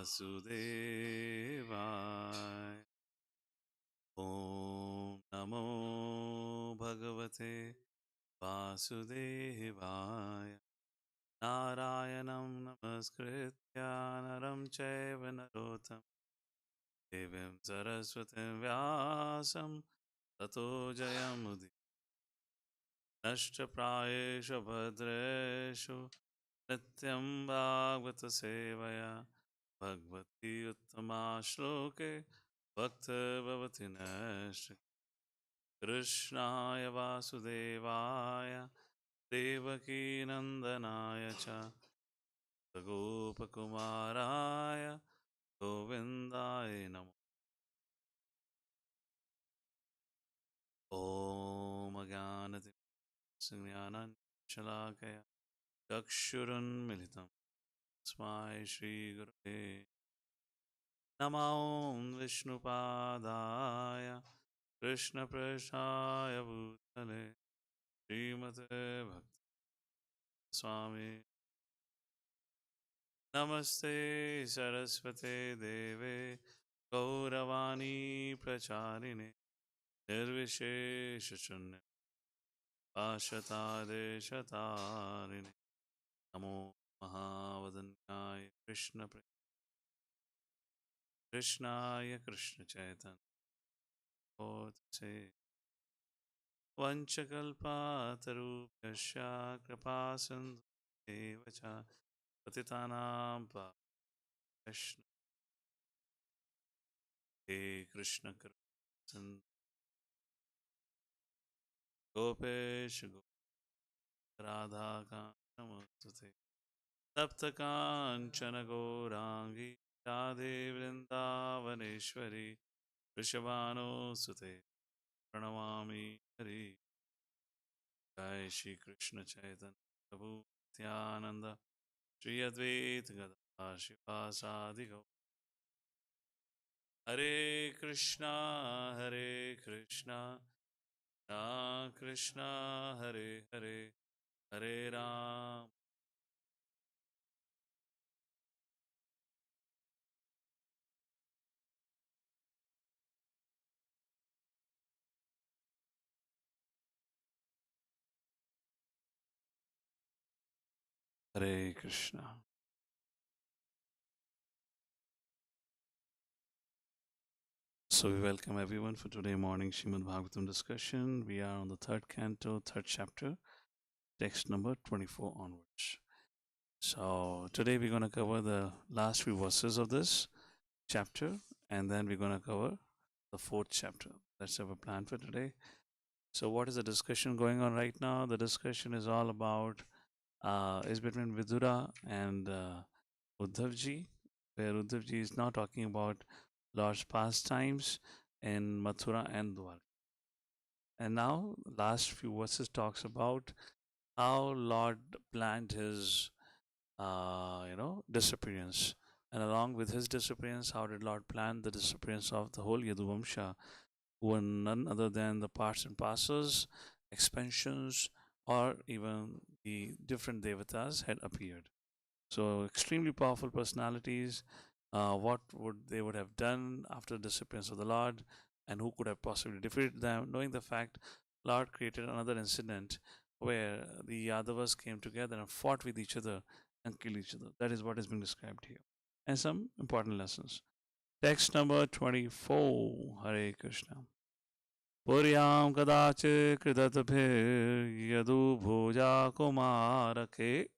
Vasudevaya. Om Namo Bhagavate Vasudevaya. Narayanam Namaskritya Naram Chaiva Narottam Devim Saraswatim Vyasam Tato Jayamudi Nashtaprayeshu Bhadreshu Nityam Bhagavata Sevaya Bhagavati Uttama Shloke Bhakta Bhavati Nashta Krishnaya Vasudevaya Devaki Nandanaya Cha Gopakumaraya Govindaya Namo Om Agyanati Sanyanan Shalakaya Dakshurun Militam Smai Shri Gurave Namo Vishnupadaya Krishna Prashaya Bhutale Srimate Bhakti Swami Namaste Saraswate Deve Gauravani Pracharine Nirvishesha Ashatade Shatarine Namo Mahavadanyaya Krishnaya Krishna Chaitanya Bodhise Vanchakalpatarubhyasya Kripasindhudevacha Patitanam Krishna He Krishna Krishna Gopesh Radha Kanamurtite Tapta Kanchana Gaurangi Radhe Vrindavaneshwari Vrishabhanu Sute Pranamami Hari Jai Shri Krishna Chaitanya Prabhu Nityananda Shri Advaita Gadadhar Shivasadi Gaur Hare Krishna Krishna Krishna Hare Hare Hare Ram Hare Krishna. So we welcome everyone for today morning Srimad Bhagavatam discussion. We are on the third canto, third chapter, text number 24 onwards. So today we're going to cover the last few verses of this chapter, and then we're going to cover the fourth chapter. That's our plan for today. So what is the discussion going on right now? The discussion is all about is between Vidura and Uddhavji, where Uddhavji is now talking about Lord's pastimes in Mathura and Dwarka. And now last few verses talks about how Lord planned his disappearance. And along with his disappearance, how did Lord plan the disappearance of the whole Yaduvamsha, who were none other than the parts and parcels, expansions, or even the different devatas had appeared. So extremely powerful personalities. What would have done after the disappearance of the Lord, and who could have possibly defeated them? Knowing the fact, Lord created another incident where the Yadavas came together and fought with each other and killed each other. That is what is being described here, and some important lessons. Text number 24. Hare Krishna. Puryam kadache kridatbhir yadu bhuja kumarake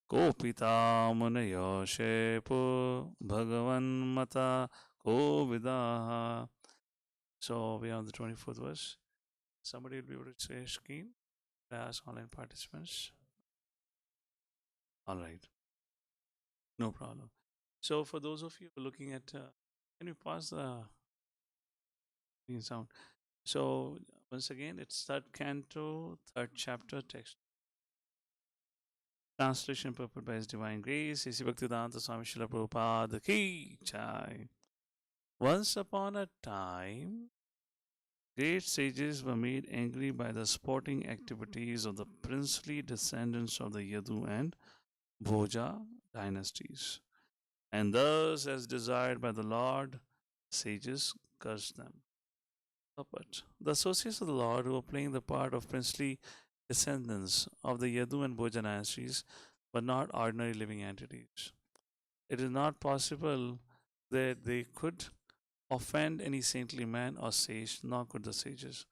Kopita munayoshepo bhagavan mata kovidaha. So we are on the 24th verse. Somebody will be able to say screen. I ask online participants. All right, no problem. So for those of you looking at, can you pause the sound? So once again, it's third canto, third chapter, text. Translation purport by His Divine Grace, A.C. Bhaktivedanta Swami Srila Prabhupada Ki Jai. Once upon a time, great sages were made angry by the sporting activities of the princely descendants of the Yadu and Bhoja dynasties. And thus, as desired by the Lord, sages cursed them. But the associates of the Lord who were playing the part of princely descendants of the Yadu and Bhoja dynasties were not ordinary living entities. It is not possible that they could offend any saintly man or sage, nor could the sages,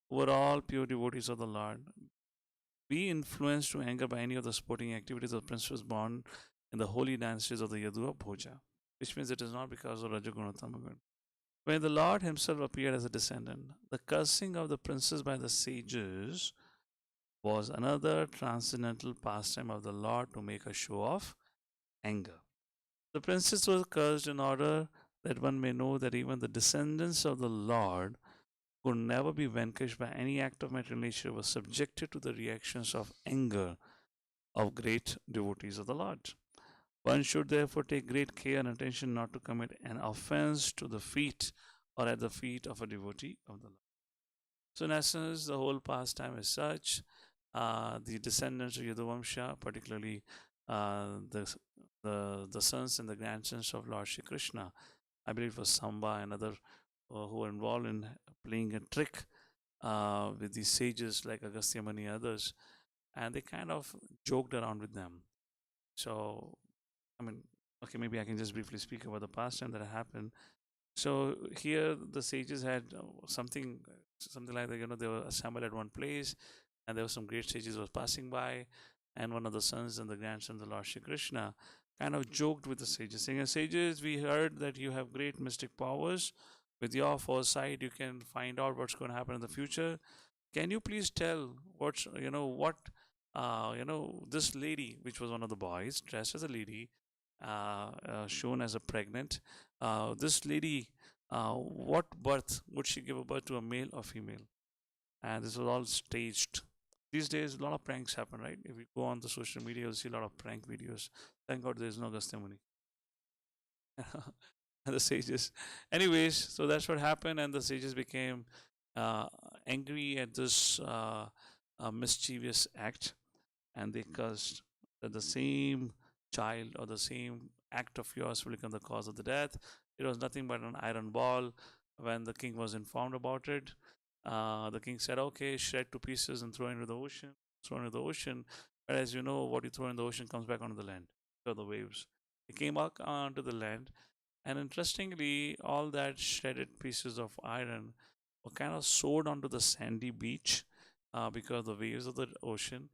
who were all pure devotees of the Lord, be influenced to anger by any of the sporting activities of princes born in the holy dynasties of the Yadu or Bhoja, which means it is not because of Rajaguna Tamaguna. When the Lord himself appeared as a descendant, the cursing of the princes by the sages was another transcendental pastime of the Lord to make a show of anger. The princes were cursed in order that one may know that even the descendants of the Lord could never be vanquished by any act of material nature, were subjected to the reactions of anger of great devotees of the Lord. One should therefore take great care and attention not to commit an offense to the feet or at the feet of a devotee of the Lord. So, in essence, the whole pastime is such. The descendants of Yaduvamsha, particularly the sons and the grandsons of Lord Shri Krishna, I believe it was Samba and other who were involved in playing a trick with these sages like Agastya Muni and others, and they kind of joked around with them. So, I mean, okay, maybe I can just briefly speak about the past time that happened. So here the sages had something like that. They were assembled at one place, and there were some great sages was passing by, and one of the sons and the grandson of the Lord Shri Krishna kind of joked with the sages, saying, "Sages, we heard that you have great mystic powers. With your foresight, you can find out what's going to happen in the future. Can you please tell this lady, which was one of the boys dressed as a lady, shown as a pregnant, this lady, what birth would she give a birth to, a male or female?" And this was all staged. These days, a lot of pranks happen, right? If you go on the social media, you'll see a lot of prank videos. Thank God there's no testimony. And the sages. Anyways, so that's what happened, and the sages became uh, angry at this mischievous act, and they cursed that the same child or the same act of yours will become the cause of the death. It was nothing but an iron ball. When the king was informed about it, the king said, "Okay, shred to pieces and throw into the ocean." Throw into the ocean. But as you know, what you throw in the ocean comes back onto the land, or the waves. It came back onto the land, and interestingly, all that shredded pieces of iron were kind of soared onto the sandy beach because of the waves of the ocean.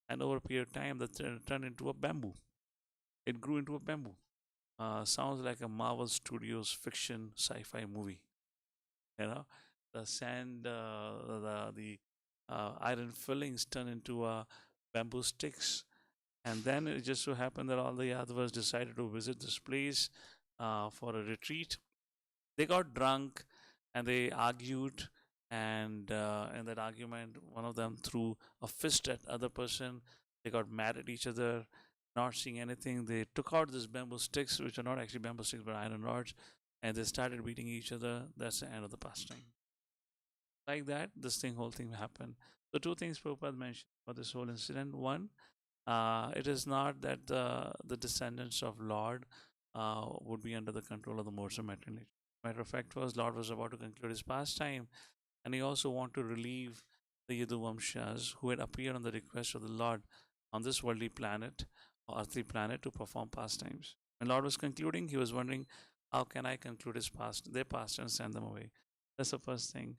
And over a period of time, that turned into a bamboo. It grew into a bamboo. Sounds like a Marvel Studios fiction sci-fi movie. You know, the sand, the iron fillings turn into bamboo sticks. And then it just so happened that all the Yadavas decided to visit this place for a retreat. They got drunk and they argued, and in that argument, one of them threw a fist at other person. They got mad at each other, not seeing anything. They took out these bamboo sticks, which are not actually bamboo sticks but iron rods, and they started beating each other. That's the end of the pastime. Like that, whole thing happened. So two things Prabhupada mentioned for this whole incident. One, it is not that the descendants of Lord would be under the control of the modes of material nature. Matter of fact, was Lord was about to conclude his pastime, and he also wanted to relieve the Yaduvamshas who had appeared on the request of the Lord on this worldly planet, or earthly planet, to perform pastimes. When Lord was concluding, he was wondering, how can I conclude their pastime and send them away? That's the first thing.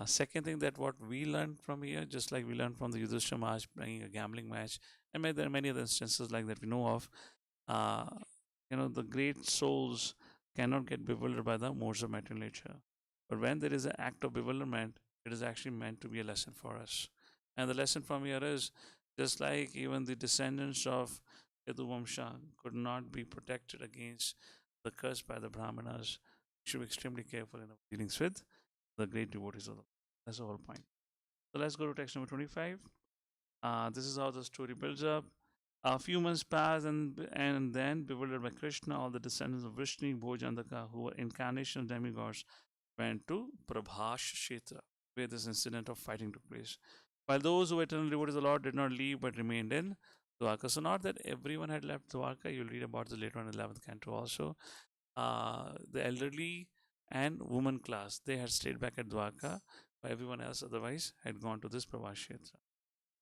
Second thing, that what we learned from here, just like we learned from the Yudhishthira Maharaj playing a gambling match, and there are many other instances like that we know of. Uh, the great souls cannot get bewildered by the modes of material nature. But when there is an act of bewilderment, it is actually meant to be a lesson for us. And the lesson from here is, just like even the descendants of Yaduvamsha could not be protected against the curse by the Brahmanas, we should be extremely careful in our dealings with the great devotees of the Lord. That's the whole point. So let's go to text number 25. This is how the story builds up. A few months pass, and then, bewildered by Krishna, all the descendants of Vishnu, Bhojandaka, who were incarnation of demigods, went to Prabhash Kshetra, where this incident of fighting took place. While those who were eternal devotees of the Lord did not leave but remained in Dwarka. So not that everyone had left Dwarka. You'll read about this later on in 11th canto also. The elderly and woman class, they had stayed back at Dwarka, while everyone else otherwise had gone to this Pravashetra.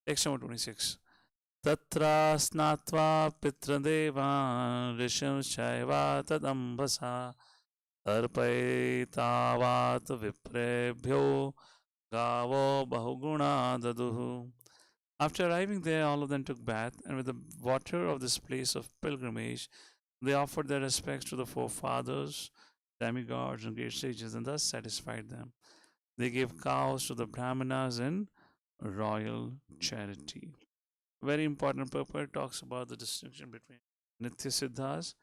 Text number 26. Tatra snatva pitradeva risham shaiva tadambasa arpaitavat viprebhyo gavo bahuguna daduhu. After arriving there, all of them took bath, and with the water of this place of pilgrimage, they offered their respects to the forefathers, demigods, and great sages, and thus satisfied them. They gave cows to the brahmanas in royal charity. Very important purport talks about the distinction between Nitya Siddhas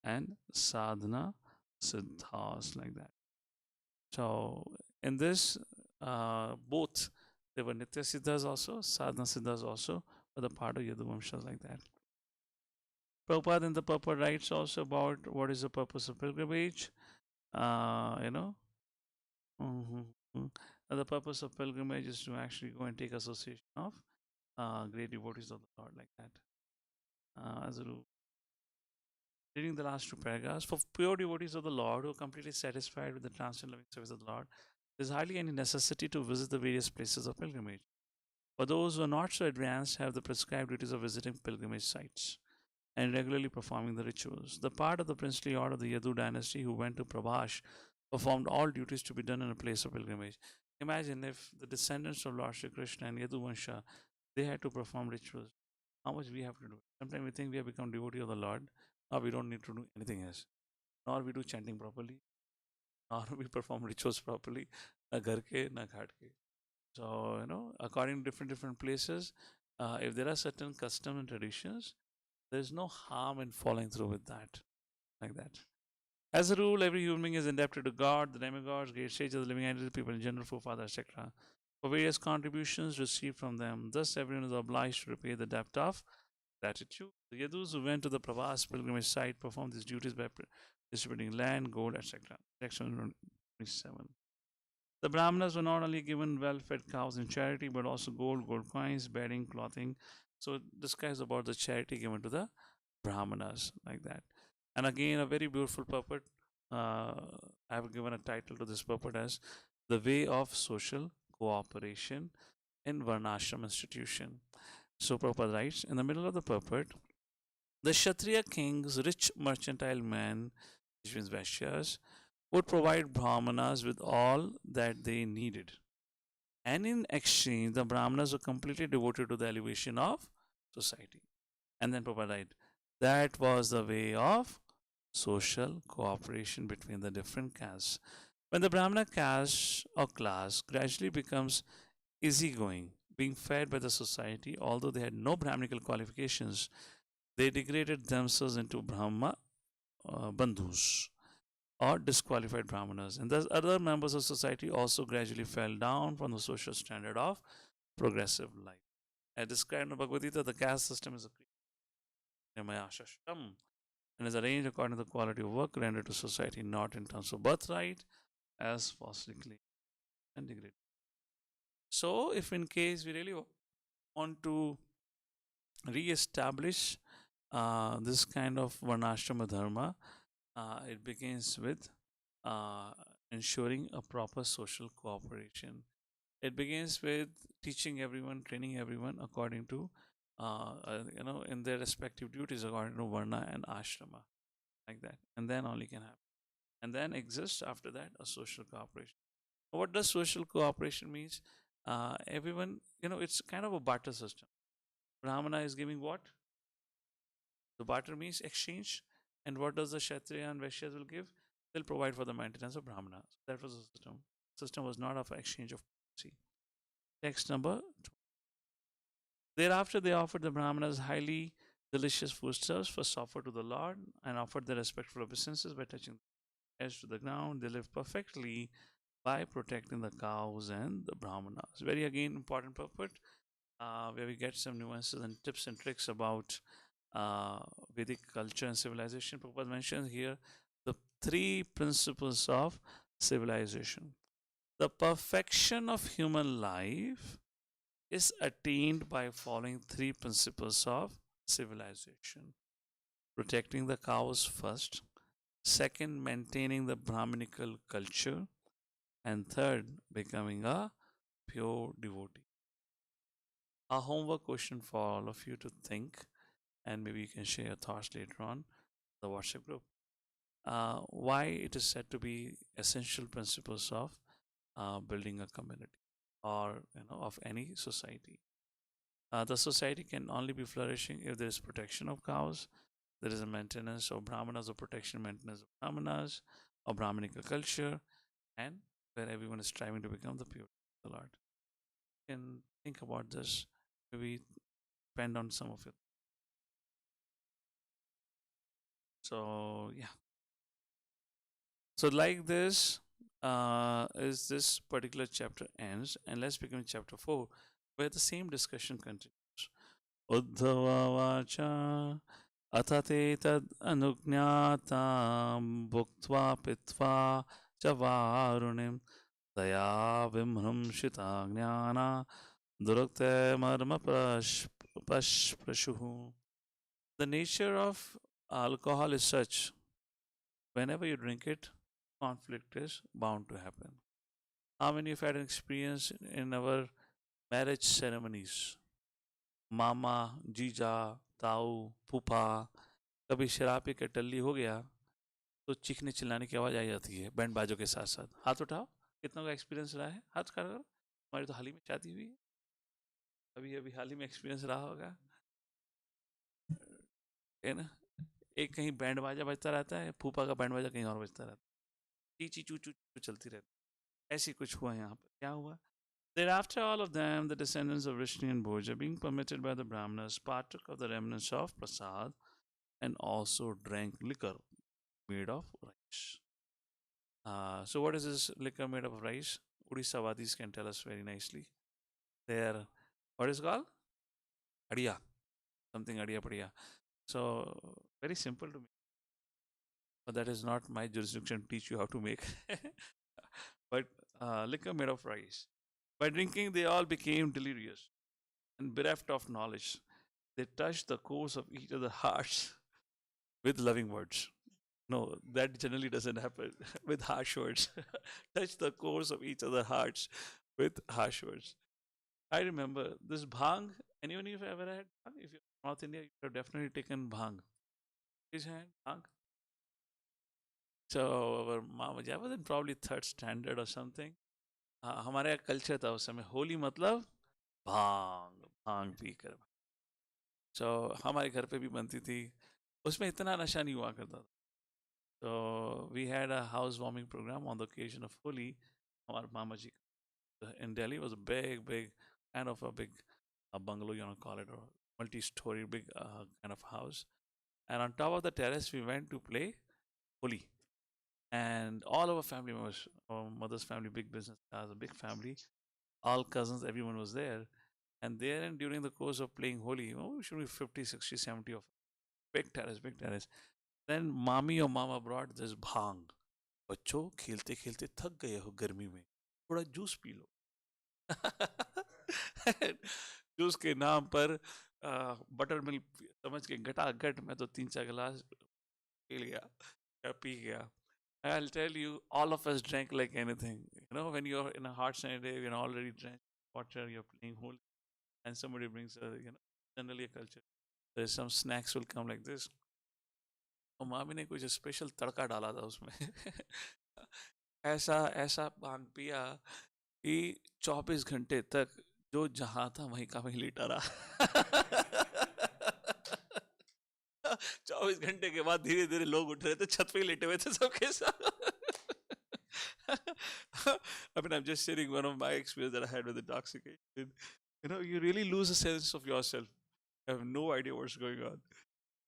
and Sadhana Siddhas, like that. So, in this, both there were Nitya Siddhas also, Sadhana Siddhas also, but the part of Yaduvamshas, like that. Prabhupada in the purport writes also about what is the purpose of pilgrimage. You know, mm-hmm. The purpose of pilgrimage is to actually go and take association of great devotees of the Lord, like that. As a rule. Reading the last two paragraphs, for pure devotees of the Lord who are completely satisfied with the transcendent loving service of the Lord, there is hardly any necessity to visit the various places of pilgrimage. For those who are not so advanced, have the prescribed duties of visiting pilgrimage sites and regularly performing the rituals. The part of the princely order of the Yadu dynasty who went to Prabhash performed all duties to be done in a place of pilgrimage. Imagine if the descendants of Lord Shri Krishna and Yadu Vansha, they had to perform rituals. How much we have to do? Sometimes we think we have become devotee of the Lord, or we don't need to do anything else. Nor we do chanting properly, nor we perform rituals properly, na ghar ke, na ghat ke. So, according to different places, if there are certain customs and traditions, there's no harm in following through with that, like that. As a rule, every human being is indebted to God, the demigods, great sages, the living entities, people in general, forefathers, etc., for various contributions received from them. Thus, everyone is obliged to repay the debt of gratitude. The Yadus who went to the Pravas pilgrimage site performed these duties by distributing land, gold, etc. Section 27. The Brahmanas were not only given well-fed cows in charity, but also gold coins, bedding, clothing. So this guy is about the charity given to the Brahmanas, like that. And again, a very beautiful purport. I have given a title to this purport as "The Way of Social Cooperation in Varnashram Institution." So Prabhupada writes in the middle of the purport, the Kshatriya kings, rich mercantile men, which means Vaishyas, would provide Brahmanas with all that they needed. And in exchange, the Brahmanas were completely devoted to the elevation of society. And then Prabhupada writes, that was the way of social cooperation between the different castes. When the Brahmana caste or class gradually becomes easygoing, being fed by the society, although they had no Brahminical qualifications, they degraded themselves into Brahma bandhus or disqualified Brahmanas. And thus, other members of society also gradually fell down from the social standard of progressive life. As described in Bhagavad Gita, the caste system is a and is arranged according to the quality of work rendered to society, not in terms of birthright, as falsely claimed and degraded. So, if in case we really want to re-establish this kind of varnashrama dharma, it begins with ensuring a proper social cooperation. It begins with teaching everyone, training everyone according to, in their respective duties according to varna and ashrama, like that. And then only can happen. And then exists after that a social cooperation. What does social cooperation means? Everyone, it's kind of a barter system. Brahmana is giving what? The barter means exchange. And what does the Kshatriya and Vaishyas will give? They'll provide for the maintenance of Brahmana. So that was the system. The system was not of exchange of currency. Text number 2. Thereafter, they offered the Brahmanas highly delicious foodstuffs first offered to the Lord and offered their respectful obeisances by touching the edge to the ground. They lived perfectly by protecting the cows and the Brahmanas. Very again important purport where we get some nuances and tips and tricks about Vedic culture and civilization. Prabhupada mentions here the 3 principles of civilization. The perfection of human life is attained by following 3 principles of civilization. Protecting the cows first. Second, maintaining the Brahminical culture. And third, becoming a pure devotee. A homework question for all of you to think, and maybe you can share your thoughts later on the WhatsApp group. Why it is said to be essential principles of building a community or of any society. The society can only be flourishing if there is protection of cows, there is a maintenance of brahmanas, or protection maintenance of brahmanas, or brahminical culture, and where everyone is striving to become the pure of the Lord. You can think about this, maybe depend on some of it. So yeah. So like this is this particular chapter ends, and let's begin chapter 4, where the same discussion continues. Uddhava vacha athate tad anugnatam bhuktva pitva chavarunim daya vimhram shita jnana durakte marma prashuhu. The nature of alcohol is such, whenever you drink it, conflict is bound to happen. How many of you had an experience in our marriage ceremonies? Mama, जीजा, ताऊ, फूफा, कभी शराब P के टल्ली हो गया तो चीखने चिल्लाने की आवाज़ आ जाती है बैंड बाजों के साथ साथ. हाथ उठाओ, कितना का एक्सपीरियंस रहा है? हाथ खड़ा करो. हमारी तो हाल ही में शादी हुई है, अभी अभी हाल ही में एक्सपीरियंस रहा होगा, है ना. एक कहीं बैंड बाजा बजता रहता है, फूफा का बैंड बाजा कहीं और बजता रहता है, ची चू चू चलती रहती. ऐसी कुछ हुआ यहाँ पर. क्या हुआ? Thereafter, all of them, the descendants of Vishnu and Bhoja, being permitted by the Brahmanas, partook of the remnants of prasad and also drank liquor made of rice. So, what is this liquor made of rice? Udisavadis can tell us very nicely. There, what is it called? Adiya. Something adiya padiya. So, very simple to make. But that is not my jurisdiction to teach you how to make. But liquor made of rice. By drinking, they all became delirious and bereft of knowledge. They touched the cores of each other's hearts with loving words. No, that generally doesn't happen with harsh words. Touch the cores of each other's hearts with harsh words. I remember this bhang. Anyone of you ever had bhang? If you're from North India, you have definitely taken bhang. His hand, bhang. So our mama, I was in probably third standard or something. हमारे culture था उस समय, होली मतलब भांग भांग P कर. सो हमारे घर पे भी बनती थी, उसमें इतना नशा नहीं हुआ करता था. तो we had a house warming programme on the occasion of Holi. हमारे मामा जी in Delhi was a big kind of a big bungalow, you know, call it, or multi-story big kind of house. And on top of the terrace, we went to play Holi. And all our family members, our mother's family, big business, has a big family, all cousins, everyone was there. And there, and during the course of playing Holi, we should be 50, 60, 70 of big terrace. Then mommy or mama brought this bhang. बच्चों खेलते खेलते थक गए हो गर्मी में, थोड़ा juice P low. Juice के नाम पर बटर मिल्क समझ के घटाघट में तो 3-4 गिलास पी लिया या पी गया. I'll tell you, all of us drank like anything. You know, when you're in a hot sunny day, you're already drank water, you're playing Holi, and somebody brings generally a culture. There's some snacks will come like this. और मामी ने कुछ special तड़का डाला था उसमें. ऐसा भांग पिया कि 24 घंटे तक जो जहां था वहीं का वहीं लेटा रहा. 24 घंटे के बाद धीरे धीरे लोग उठ रहे थे, छत पे ही लेटे हुए थे सबके साथ. I mean, I'm just sharing one of my experience that I had with intoxication. You know, you really lose a sense of yourself. You have no idea what's going on.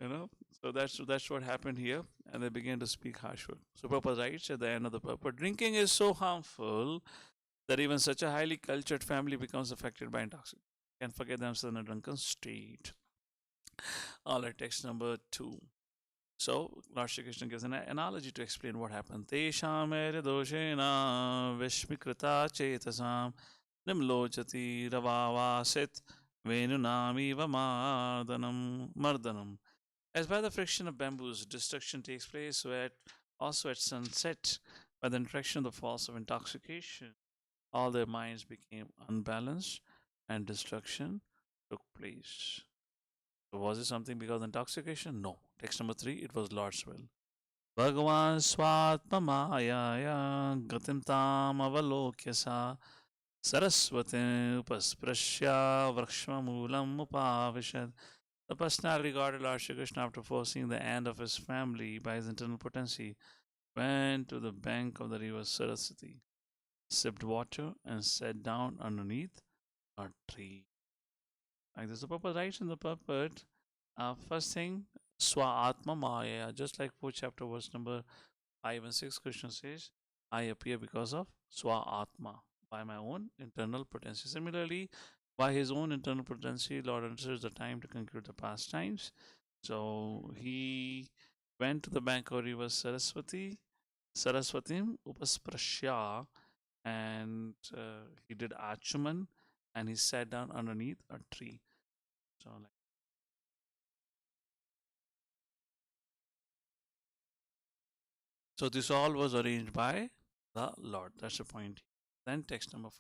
You know, so that's what happened here, and they began to speak harsh words. So Prabhupada writes at the end of the purport, drinking is so harmful that even such a highly cultured family becomes affected by intoxication, can forget themselves in a drunken state. All right, text number 2. So Lord Shri Krishna gives an analogy to explain what happened. Tesham doshena vishmikrita chetasam nimlochati ravavasit Venunamiva mardanam. As by the friction of bamboos, destruction takes place, where also at sunset, by the interaction of the force of intoxication, all their minds became unbalanced and destruction took place. So was it something because of intoxication? No. Text number 3, it was Lord's will. Bhagavan swatmamayaya gatim tam avalokya sa saraswati upasprashya vrakshmamulam upavishad. The personality God, Lord Shri Krishna, after foreseeing the end of his family by his internal potency, went to the bank of the river Saraswati, sipped water, and sat down underneath a tree. Like this, the purpose writes in the purport. First thing, Swa Atma Maya, just like 4th chapter, verse number 5 and 6, Krishna says, I appear because of Swa Atma, by my own internal potency. Similarly, by his own internal potency, Lord understood the time to conclude the pastimes. So he went to the bank of river Saraswatim Upasprashya, and he did Achuman, and he sat down underneath a tree. So, like, so this all was arranged by the Lord. That's the point. Then text number 4.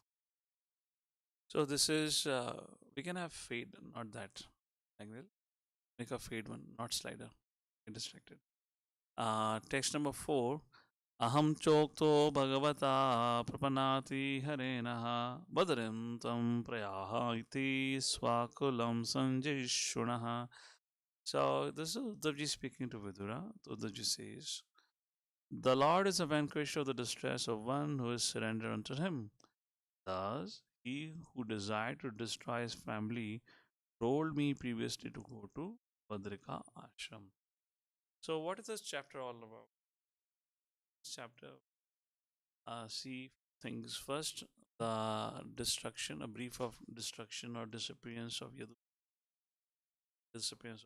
So this is we can have fade, not that. Like that. Make a fade one, not slider. Get distracted. Text number 4. Aham chokto bhagavata prapanati harenaha badrim tam prayaha iti swakulam sanjishunaha. So this is Uddhavji speaking to Vidura. Uddhavji says, the Lord is a vanquisher of the distress of one who is surrendered unto him. Thus, he who desired to destroy his family told me previously to go to Badrika Ashram. So, what is this chapter all about? This chapter, see things first. The destruction, a brief of destruction or disappearance of Yadu. Disappearance.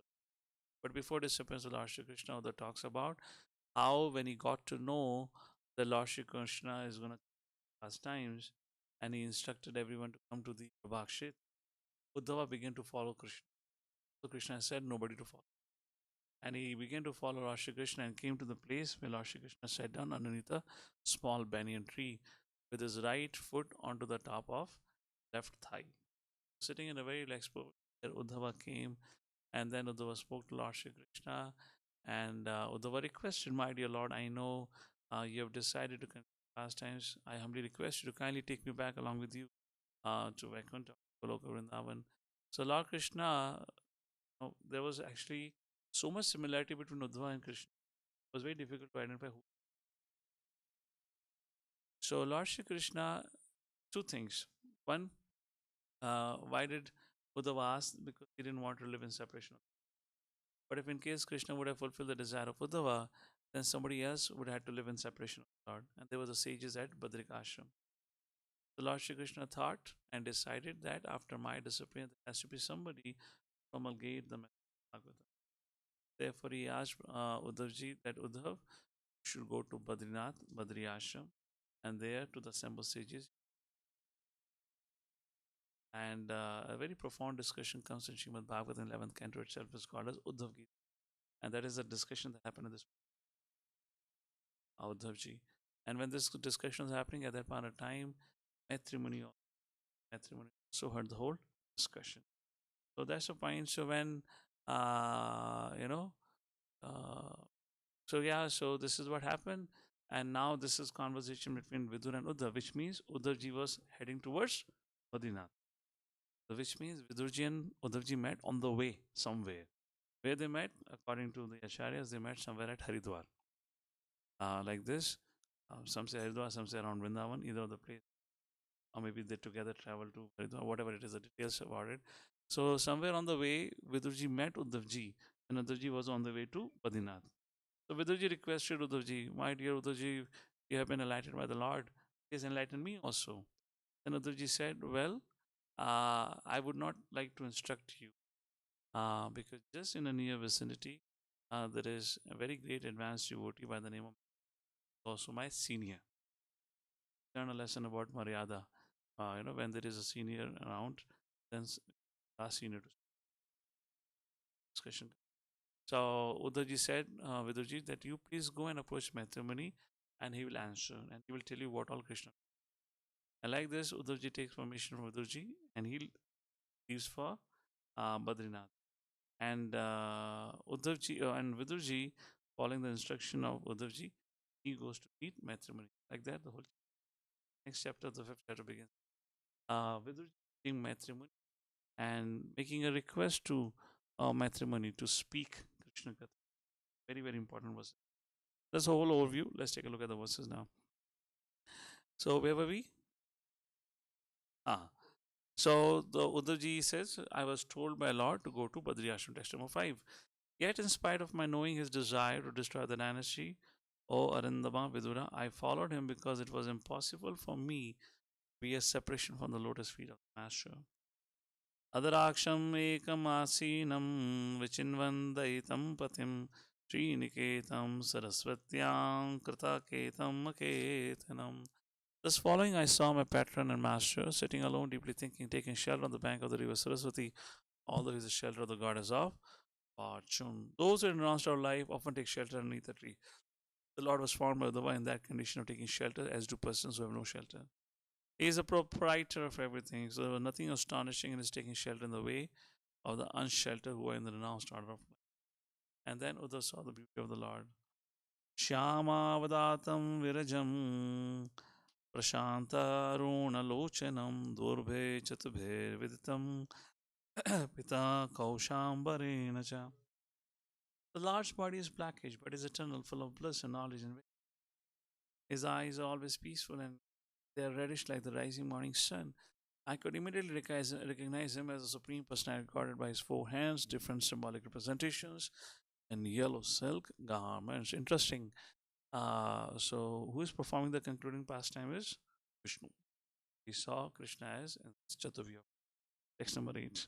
But before disappearance of Lord Shri Krishna, the talks about how when he got to know that Lord Shri Krishna is going to past times, and he instructed everyone to come to the Prabhakshit, Uddhava began to follow Krishna. So Krishna said nobody to follow. And he began to follow Lord Shri Krishna and came to the place where Lord Shri Krishna sat down underneath a small banyan tree with his right foot onto the top of left thigh. Sitting in a very relaxed pose, Uddhava came, and then Uddhava spoke to Lord Shri Krishna, and Uddhava requested, my dear Lord, I know you have decided to continue pastimes. I humbly request you to kindly take me back along with you to Vaikuntha, Goloka Vrindavan. So Lord Krishna, there was actually so much similarity between Uddhava and Krishna. It was very difficult to identify who. So Lord Shri Krishna, two things. One, why did Uddhava ask? Because he didn't want to live in separation. But if in case Krishna would have fulfilled the desire of Uddhava, then somebody else would have to live in separation of the Lord. And there were the sages at Badrika Ashram. So Lord Shri Krishna thought and decided that after my disappearance, there has to be somebody to promulgate the message of Bhagavatam. Therefore, he asked Uddhavji that Uddhav should go to Badrinath, Badri Ashram, and there to the assembled sages. And a very profound discussion comes in Srimad Bhagavatam 11th Canto itself, is called as Uddhav Gita. And that is a discussion that happened in this Uddhavji. And when this discussion was happening at that point of time, Maitri Muni also heard the whole discussion. So that's the point. So when, you know, so yeah, so this is what happened. And now this is conversation between Vidur and Uddhav, which means Uddhavji was heading towards Badrinath. So which means Vidurji and Uddhavji met on the way somewhere. Where they met, according to the Acharyas, they met somewhere at Haridwar. Like this, some say Haridwar, some say around Vrindavan, either of the place. Or maybe they together travel to Haridwar, whatever it is, the details about it. So somewhere on the way, Vidurji met Uddhavji, and Uddhavji was on the way to Badrinath. So Vidurji requested Uddhavji, my dear Uddhavji, you have been enlightened by the Lord. Please enlighten me also. Then Uddhavji said, well, I would not like to instruct you because just in a near vicinity, there is a very great advanced devotee by the name of also my senior. Learn a lesson about Maryada. When there is a senior around, then last senior discussion. So Uddhavji said, Vidurji, that you please go and approach Maitremuni and he will answer and he will tell you what all Krishna. And like this, Uddhavji takes permission from Vidurji and he leaves for Badrinath. And Uddhavji and Vidurji, following the instruction of Uddhavji, he goes to meet Maitremuni. Like that, the whole next chapter, the fifth chapter begins. Vidurji meeting Maitremuni and making a request to Maitremuni to speak Krishna Katha. Very, very important verse. That's the whole overview. Let's take a look at the verses now. So where were we? Ah, so the Uddhavji says, I was told by Lord to go to Badri Ashram, text number 5. Yet in spite of my knowing his desire to destroy the dynasty, O Arindama Vidura, I followed him because it was impossible for me to be a separation from the lotus feet of the Master. Adraksham ekam asinam vichinvandayitam patim Sriniketam Saraswatyam Kritaketam Aketanam. Thus following, I saw my patron and master sitting alone, deeply thinking, taking shelter on the bank of the river Saraswati, although he is the shelter of the goddess of fortune. Those who renounced our life often take shelter underneath a tree. The Lord was found by Uddhava in that condition of taking shelter, as do persons who have no shelter. He is a proprietor of everything, so there was nothing astonishing in his taking shelter in the way of the unsheltered who are in the renounced order of life. And then Uddhava saw the beauty of the Lord. Shyamavadatam virajam prashantarunalochanam durbhe chatubhe viditam pita kaushambarena cha. The large body is blackish, but is eternal, full of bliss and knowledge. And his eyes are always peaceful, and they are reddish like the rising morning sun. I could immediately recognize him as the Supreme Personality, guarded by his 4 hands, different symbolic representations, and yellow silk garments. Interesting. So, who is performing the concluding pastime is Vishnu. We saw Krishna as in Chaturvya. Text number 8.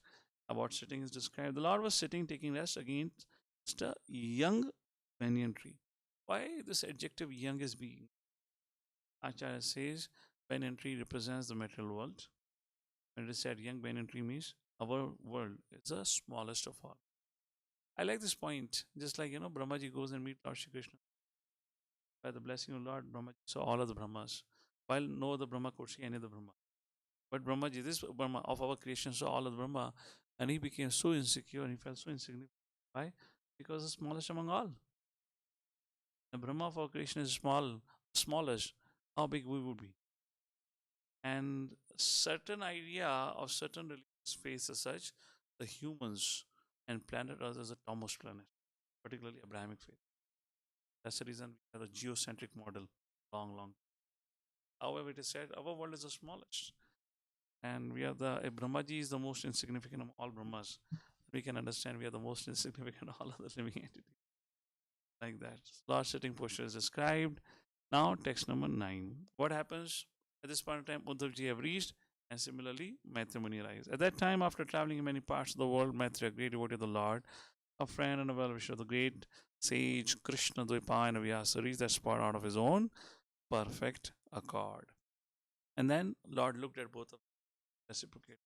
About sitting is described. The Lord was sitting, taking rest against a young banyan tree. Why this adjective young is being? Acharya says banyan tree represents the material world. When it is said young banyan tree means our world is the smallest of all. I like this point. Just like, Brahmaji goes and meets Lord Shri Krishna. By the blessing of Lord, Brahmaji saw all of the Brahmas, while no other Brahma could see any of the Brahma. But Brahmaji, this Brahma of our creation, saw all of the Brahma, and he became so insecure and he felt so insignificant. Why? Because the smallest among all. The Brahma of our creation is smallest. How big we would be? And certain idea of certain religious faith as such, the humans and planet Earth as a topmost planet, particularly Abrahamic faith. That's the reason we have a geocentric model, long. However, it is said our world is the smallest. And we are Brahmaji is the most insignificant of all Brahmas. We can understand we are the most insignificant of all other living entities. Like that. Lord sitting posture is described. Now, text number 9. What happens at this point in time? Uddhavji have reached, and similarly, Maitremuni arrives. At that time, after traveling in many parts of the world, Maitreya, a great devotee of the Lord, a friend and a well-wisher of the great sage Krishna Dvipayana Vyasa, reached that spot out of his own perfect accord. And then Lord looked at both of them, reciprocated.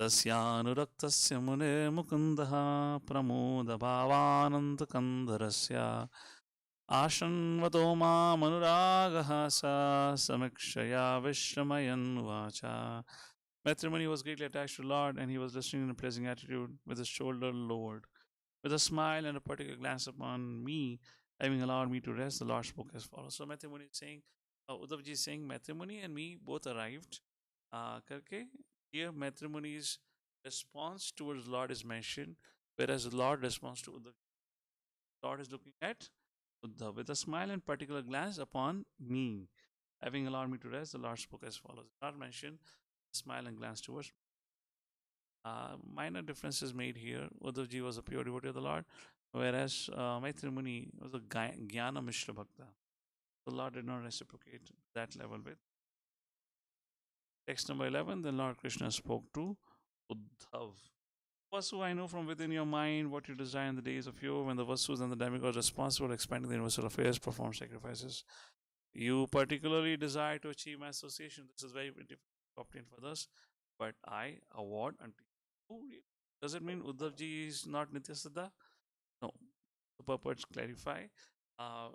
तस्यानुरक्तस्य मुने मुकुन्दः प्रमोदभावानन्दकन्धरस्य आशन्वतो मामनुरागः सा समीक्षया विश्रमयन् वाचा. Maitremuni was greatly attached to the Lord, and he was listening in a pleasing attitude, with his shoulder lowered. With a smile and a particular glance upon me, having allowed me to rest, the Lord spoke as follows. So Maitremuni is saying, Uddhavji is saying, Maitremuni and me both arrived. Karke, here Maitremoni's response towards Lord is mentioned, whereas the Lord responds to Uddhav. Lord is looking at Uddhav with a smile and particular glance upon me. Having allowed me to rest, the Lord spoke as follows. Lord mentioned smile and glance towards me. Minor differences made here. Uddhavji was a pure devotee of the Lord, whereas Maitremuni was a Jnana Mishra Bhakta. The Lord did not reciprocate that level with. Text number 11, then Lord Krishna spoke to Uddhav. Vasu, I know from within your mind what you desire in the days of yore, when the Vasus and the demigods responsible for expanding the universal affairs perform sacrifices. You particularly desire to achieve my association. This is very difficult to obtain for us, but I award unto you Does it mean Uddhav ji is not Nitya Siddha? No. The purports clarify. Uh,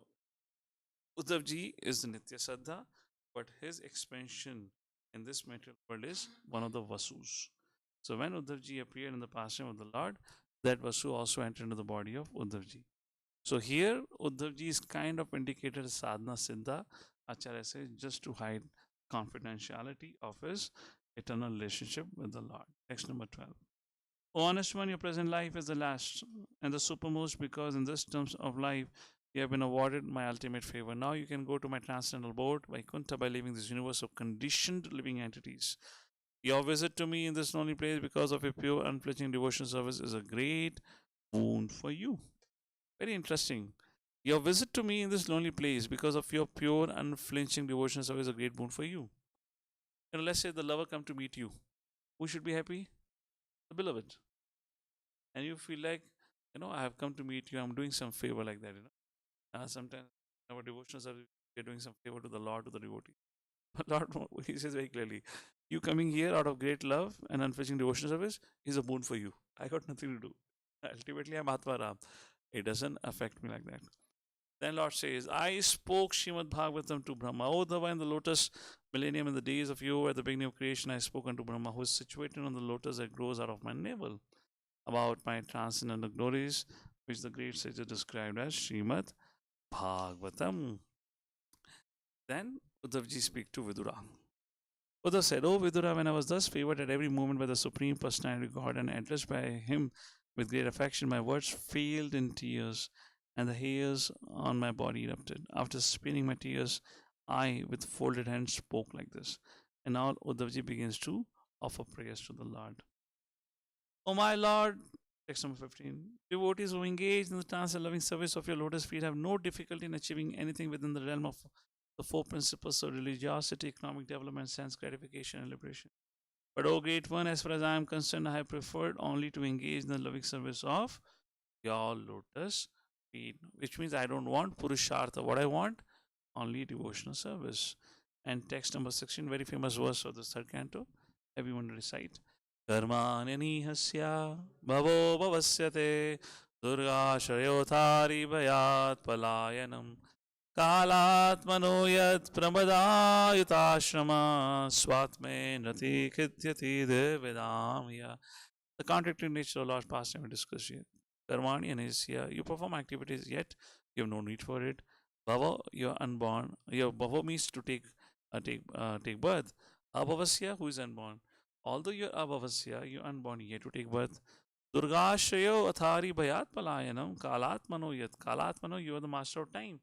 Uddhav ji is the Nitya Siddha, but his expansion in this material world is one of the Vasus. So when Uddhav ji appeared in the pastime of the Lord, that Vasu also entered into the body of Uddhav ji. So here Uddhav ji is kind of indicated as sadhana siddha, Acharya says, just to hide confidentiality of his eternal relationship with the Lord. Text number 12. O honest one, your present life is the last and the supermost, because in this terms of life you have been awarded my ultimate favor. Now you can go to my transcendental board, Vaikuntha, by leaving this universe of conditioned living entities. Your visit to me in this lonely place because of your pure, unflinching devotion service is a great boon for you. Very interesting. Your visit to me in this lonely place because of your pure, unflinching devotion service is a great boon for you. Let's say the lover come to meet you. Who should be happy? The beloved. And you feel like, I have come to meet you. I'm doing some favor like that. Sometimes our devotional service, we're doing some favor to the Lord, to the devotee. But Lord, he says very clearly, you coming here out of great love and unflinching devotional service is a boon for you. I got nothing to do. Ultimately, I'm Atma Ram. It doesn't affect me like that. Then Lord says, I spoke Srimad Bhagavatam to Brahma. O Dhava, in the lotus millennium, in the days of you at the beginning of creation, I spoke unto Brahma, who is situated on the lotus that grows out of my navel, about my transcendental glories, which the great sages described as Srimad Bhagavatam. Then Uddhavji speak to Vidura. Uddhav said, O Vidura, when I was thus favored at every moment by the Supreme Personality of God and addressed by him with great affection, my words failed in tears, and the hairs on my body erupted. After spinning my tears, I, with folded hands, spoke like this. And now Uddhavji begins to offer prayers to the Lord. O my Lord, text number 15. Devotees who engage in the trance and loving service of your lotus feet have no difficulty in achieving anything within the realm of the four principles of religiosity, economic development, sense gratification, and liberation. But, O great one, as far as I am concerned, I have preferred only to engage in the loving service of your lotus feet, which means I don't want Purushartha. What I want? Only devotional service. And text number 16, very famous verse of the third canto. Everyone recite. Karmanyanihasya bhavo bhavasyate durgashayotari bhayat palayanam kalatmano yat pramadayutashrama swatme nati kityati devedamya. The contradictory nature of Lord's pastime we discussed here. Karmani and Isya, you perform activities, yet you have no need for it. Bhava, you're unborn. Your bhava means to take birth. Abhavasya, who is unborn. Although you're abhavasya, you're unborn, yet to take birth. Durgashayo athari bhayat palayanam kalatmano yat. Kalatmano, you are the master of time.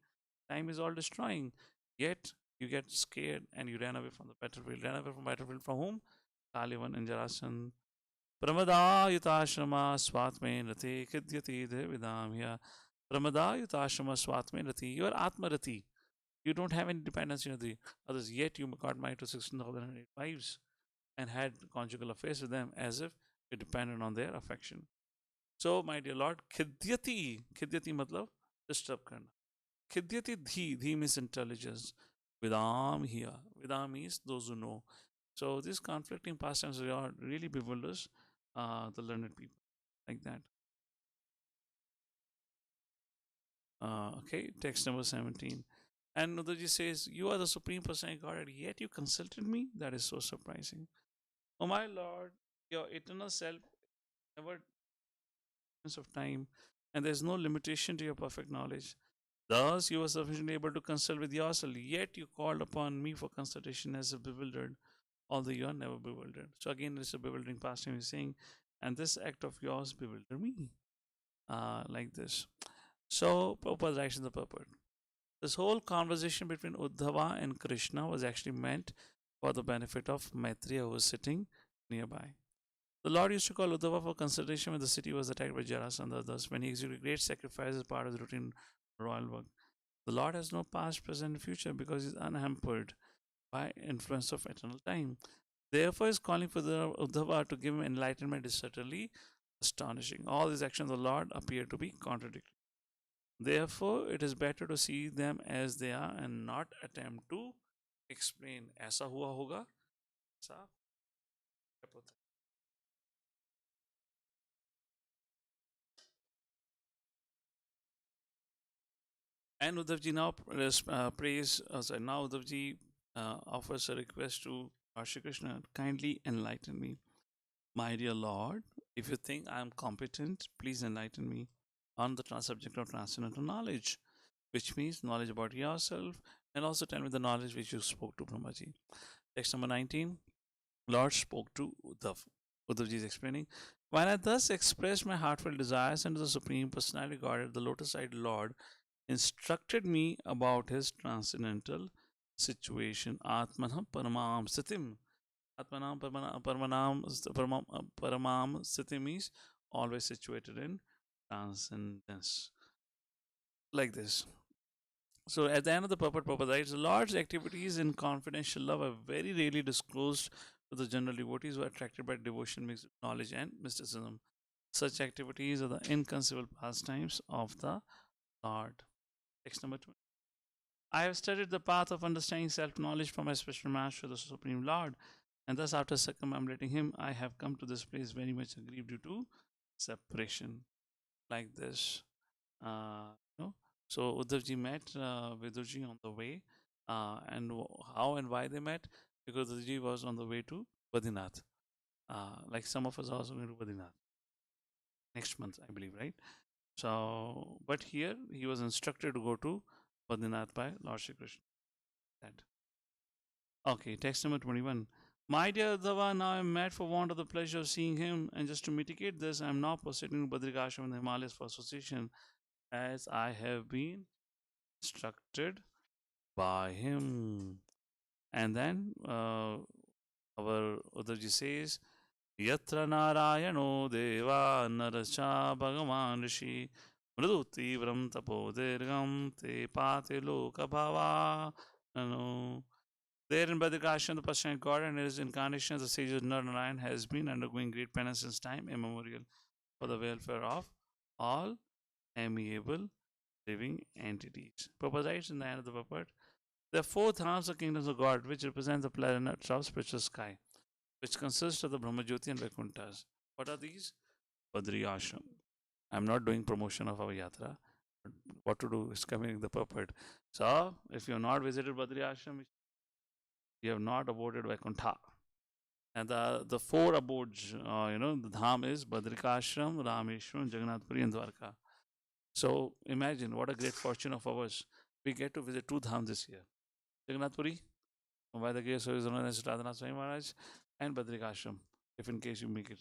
Time is all destroying. Yet you get scared and you ran away from the battlefield. Ran away from battlefield from whom? Kalivan and Jarasan. Pramadayutashrama swatme rati kidyati devidamya. Pramadayutashrama swatme rati. You are Atma Rati. You don't have any dependency on the others, yet you got married to 16,008 wives and had conjugal affairs with them as if you depended on their affection. So, my dear Lord, khidyati matlab disturb karna. Khidyati dhi means intelligence. Vidam here. Vidam means those who know. So, these conflicting pastimes are really bewilders the learned people like that. Okay, text number 17. And Uddhavji says, you are the Supreme Personality of Godhead, yet you consulted me? That is so surprising. Oh my Lord, your eternal self never of time, and there is no limitation to your perfect knowledge. Thus, you were sufficiently able to consult with yourself, yet you called upon me for consultation as a bewildered, although you are never bewildered. So again, it's a bewildering pastime he's saying, and this act of yours bewildered me. Like this. So, Prabhupada writes in the purport. This whole conversation between Uddhava and Krishna was actually meant for the benefit of Maitreya, who was sitting nearby. The Lord used to call Uddhava for consultation when the city was attacked by Jarasandha. Thus, when he executed great sacrifices as part of the routine royal work. The Lord has no past, present, and future because he is unhampered by influence of eternal time. Therefore, his calling for the Uddhava to give him enlightenment is certainly astonishing. All these actions of the Lord appear to be contradictory. Therefore, it is better to see them as they are and not attempt to explain. ऐसा हुआ होगा, ऐसा And Uddhavji now prays, sorry, now Uddhavji offers a request to Lord Shri Krishna, kindly enlighten me. My dear Lord, if you think I am competent, please enlighten me on the subject of transcendental knowledge, which means knowledge about yourself, and also tell me the knowledge which you spoke to Brahmaji. Text number 19. Lord spoke to Uddhav. Uddhavji is explaining, when I thus expressed my heartfelt desires unto the Supreme Personality Godhead, the lotus-eyed Lord instructed me about his transcendental situation. Atmanam paramam sitim. Atmanam paramam sitim means always situated in transcendence. Like this. So at the end of the purport, Prabhupada writes, Lord's activities in confidential love are very rarely disclosed to the general devotees who are attracted by devotion, mixed with knowledge and mysticism. Such activities are the inconceivable pastimes of the Lord. Text number 2. I have studied the path of understanding self-knowledge from my spiritual master, the Supreme Lord, and thus after circumambulating him, I have come to this place very much aggrieved due to separation. Like this. You know, so Uddhavji met Vidurji on the way, and how and why they met? Because Uddhavji was on the way to Badrinath. Like some of us are also going to Badrinath next month, I believe, right? So, but here he was instructed to go to Badrinath by Lord Shri Krishna. That. Okay, text number 21. My dear Uddhava, now I am mad for want of the pleasure of seeing him, and just to mitigate this, I am now proceeding to Badrikashram in the Himalayas for association, as I have been instructed by him. And then our Uddhavji says, Yatra Narayano Deva Narascha Bhagavan Rishi Mridu Tivram Tapo Dirgam Te Pate Loka Bhava. There in Badrikashram, the Paschal God and his incarnation as the sage of Narayan has been undergoing great penance since time immemorial for the welfare of all amiable living entities. Prabhupada writes in the end of the purport, there are four dhams or kingdoms of God which represent the planets of spiritual sky, which consist of the Brahmajyoti and Vaikunthas. What are these? Badri Ashram. I'm not doing promotion of our yatra. But what to do is coming in the purport. So, if you have not visited Badri Ashram, you have not aboded Vaikuntha. And the four abodes, the dham is Badrikashram, Rameshwaram, Jagannath Puri, and Dwarka. So imagine what a great fortune of ours. We get to visit two dhams this year. Jagannath Puri, by the grace of His Holiness Radhanath Swami Maharaj, and Badrikashram, if in case you make it.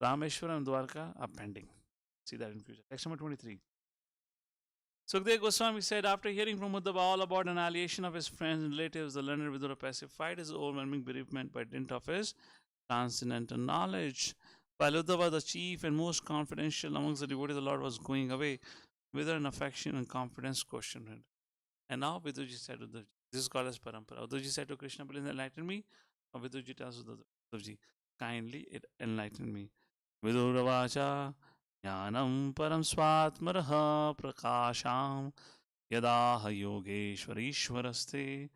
Rameshwaram and Dwarka are pending. See that in future. Text number 23. Sukdev Goswami said, after hearing from Uddhava all about annihilation of his friends and relatives, the learned Vidura pacified his overwhelming bereavement by dint of his transcendental knowledge. While Uddhava, the chief and most confidential amongst the devotees of the Lord, was going away, Vidura in affection and confidence questioned him. And now Viduji said to Uddhavji, this is called as Parampara. Uddhavji said to Krishna, please enlighten me. Or Viduji tells Uddhavji, kindly enlighten me. Viduravacha Jnanam Param Swatmaraha Prakasham Yadaha Yogeshwarishwaraste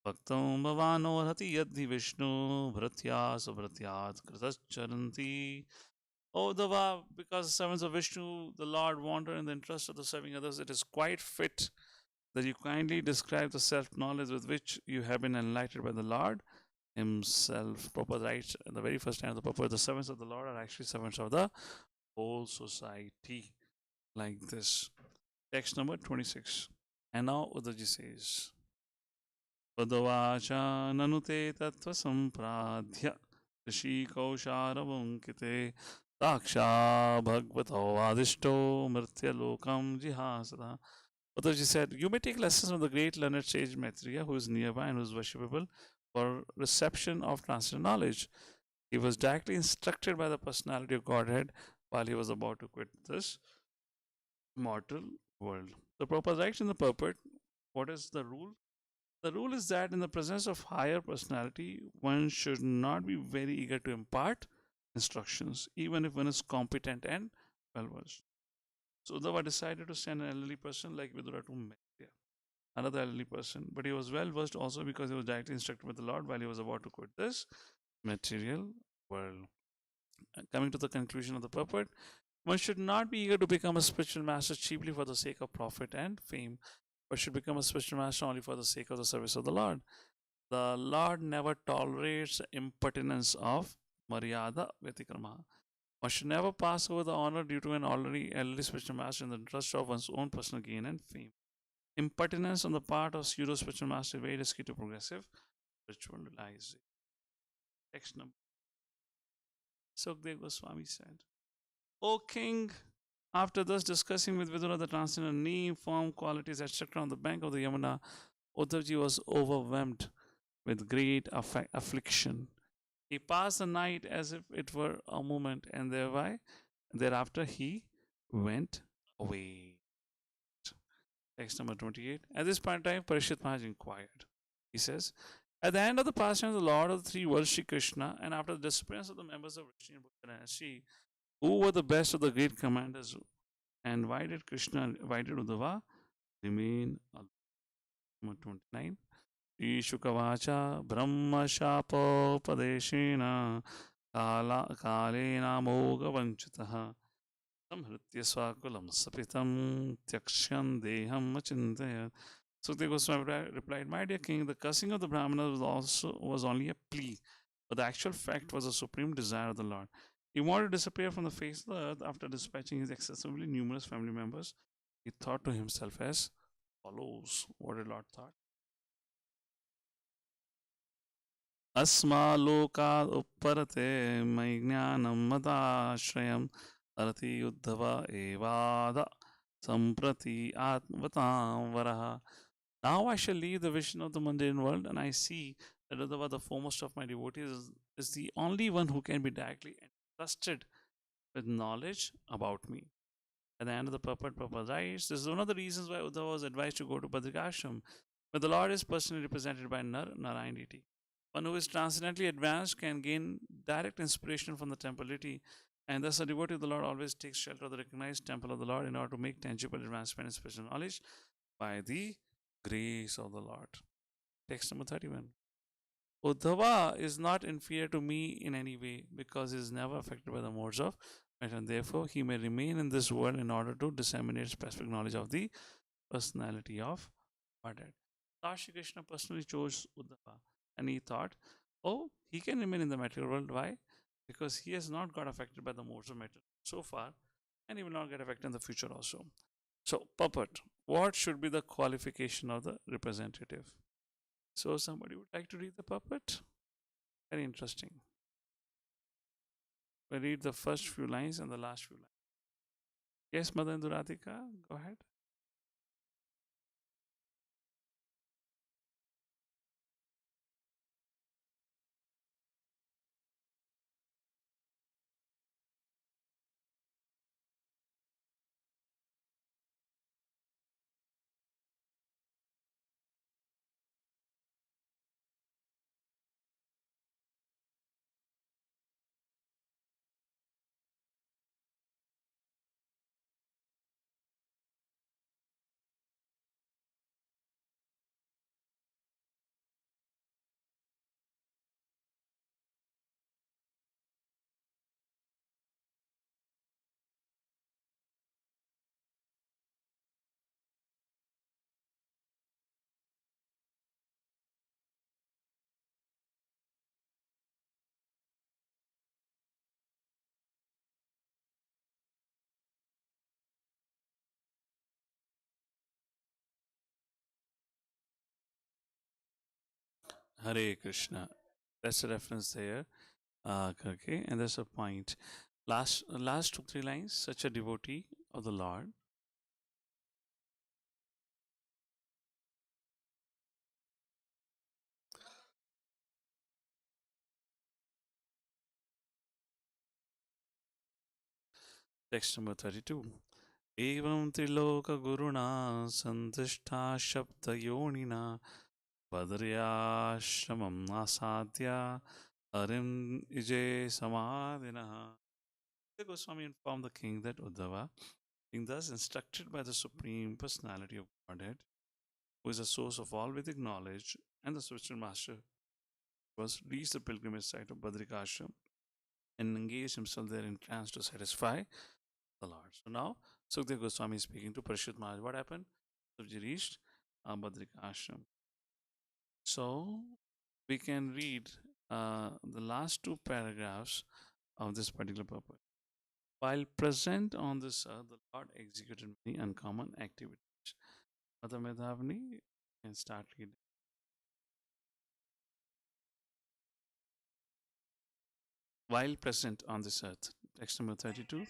Bhaktam Bhavanohati Yadhi Vishnu Bhratya Subhratyat Kritacharanti. O Uddhava, because the servants of Vishnu, the Lord, wander in the interest of the serving others, it is quite fit that you kindly describe the self-knowledge with which you have been enlightened by the Lord Himself. Prabhupada writes in the very first line of the purport, the servants of the Lord are actually servants of the whole society. Like this. Text number 26. And now Uddhavji says, Padavacha nanute tattva sampradhya Rishi Kausharavunkite Daksha Bhagavato Adishto Mritya Lokam Jihasada. Uddhavji said, you may take lessons from the great learned sage Maitreya, who is nearby and who is worshipable for reception of transcendental knowledge. He was directly instructed by the personality of Godhead while he was about to quit this mortal world. The Prabhupada writes in the purport, what is the rule? The rule is that in the presence of higher personality, one should not be very eager to impart instructions, even if one is competent and well versed. So Uddhava decided to send an elderly person like Vidura to Maitreya, another elderly person, but he was well versed also because he was directly instructed by the Lord while he was about to quit this material world. Coming to the conclusion of the purport, one should not be eager to become a spiritual master cheaply for the sake of profit and fame. but should become a spiritual master only for the sake of the service of the Lord. The Lord never tolerates the impertinence of Maryada Vyatikrama. One should never pass over the honor due to an already elderly spiritual master in the interest of one's own personal gain and fame. Impertinence on the part of pseudo spiritual master is very risky to progressive spiritual realization. Text number. Sukdev Goswami said, O king, after thus discussing with Vidura the transcendental name, form, qualities, etc., on the bank of the Yamuna, Uddhavji was overwhelmed with great affliction. He passed the night as if it were a moment, and thereafter he went away. Text number 28. At this point in time, Parishit Maharaj inquired. He says, at the end of the pastime of the Lord of the three worlds, Sri Krishna, and after the disappearance of the members of Rishi and Bhakta dynasty, who were the best of the great commanders, and why did Uddhava remain alone? Number 29. Sri Shukavacha Brahma Shapopadeshena Kalena Moga Vanchitaha Samhritya Swakulam Sapitam Tyakshan Deham Achintayat. Sukdev Goswami replied, my dear king, the cursing of the Brahmanas was only a plea, but the actual fact was a supreme desire of the Lord. He wanted to disappear from the face of the earth after dispatching his excessively numerous family members. He thought to himself as follows. What did Lord thought? अस्मालोकात् उपरते मयि ज्ञानं मदाश्रयम् अरति उद्धव एवाद सम्प्रति आत्मवतां वरः. Now I shall leave the vision of the mundane world, and I see that Uddhava, the foremost of my devotees, is the only one who can be directly entrusted with knowledge about me. At the end of the purport, Prabhupada writes, this is one of the reasons why Uddhava was advised to go to Badrikashram, where the Lord is personally represented by Narayan deity. One who is transcendently advanced can gain direct inspiration from the temple deity, and thus a devotee of the Lord always takes shelter of the recognized temple of the Lord in order to make tangible advancement in spiritual knowledge by the grace of the Lord. Text number 31. Uddhava is not inferior to me in any way because he is never affected by the modes of matter, and therefore he may remain in this world in order to disseminate specific knowledge of the personality of Godhead. Lord Shri Krishna personally chose Uddhava, and he thought, oh, he can remain in the material world. Why? Because he has not got affected by the modes of matter so far, and he will not get affected in the future also. So, puppet, what should be the qualification of the representative? So, somebody would like to read the puppet? Very interesting. We read the first few lines and the last few lines. Yes, Madan Duradika, go ahead. Hare Krishna. That's a reference there. Okay, and there's a point. Last 2 3 lines. Such a devotee of the Lord. Text number 32. Evam triloka guruna santishta shabda yonina Badriyashramam asadya harim ije samadhinaha. The Goswami informed the king that Uddhava, being thus instructed by the Supreme Personality of Godhead, who is the source of all Vedic knowledge and the spiritual master, was reached the pilgrimage site of Badrikashram and engaged himself there in trance to satisfy the Lord. So now, Sukdev Goswami is speaking to Parishit Maharaj. What happened? Sukji reached Badrika Ashram. So we can read the last two paragraphs of this particular purpose. While present on this earth, the Lord executed many uncommon activities. Mother Medhavni can start reading. While present on this earth, text number 32.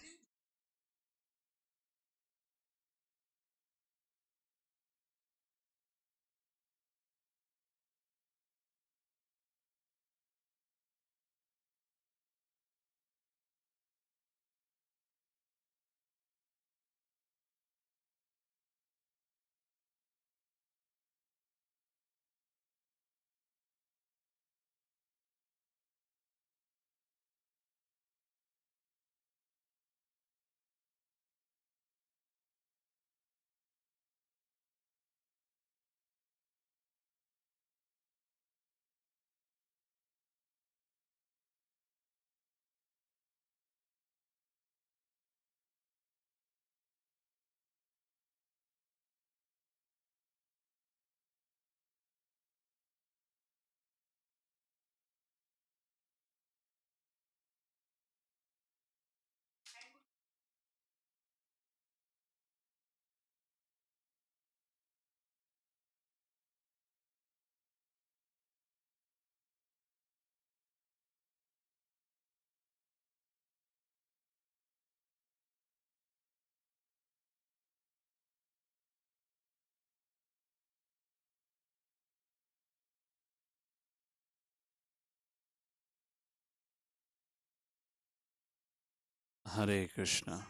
Hare Krishna.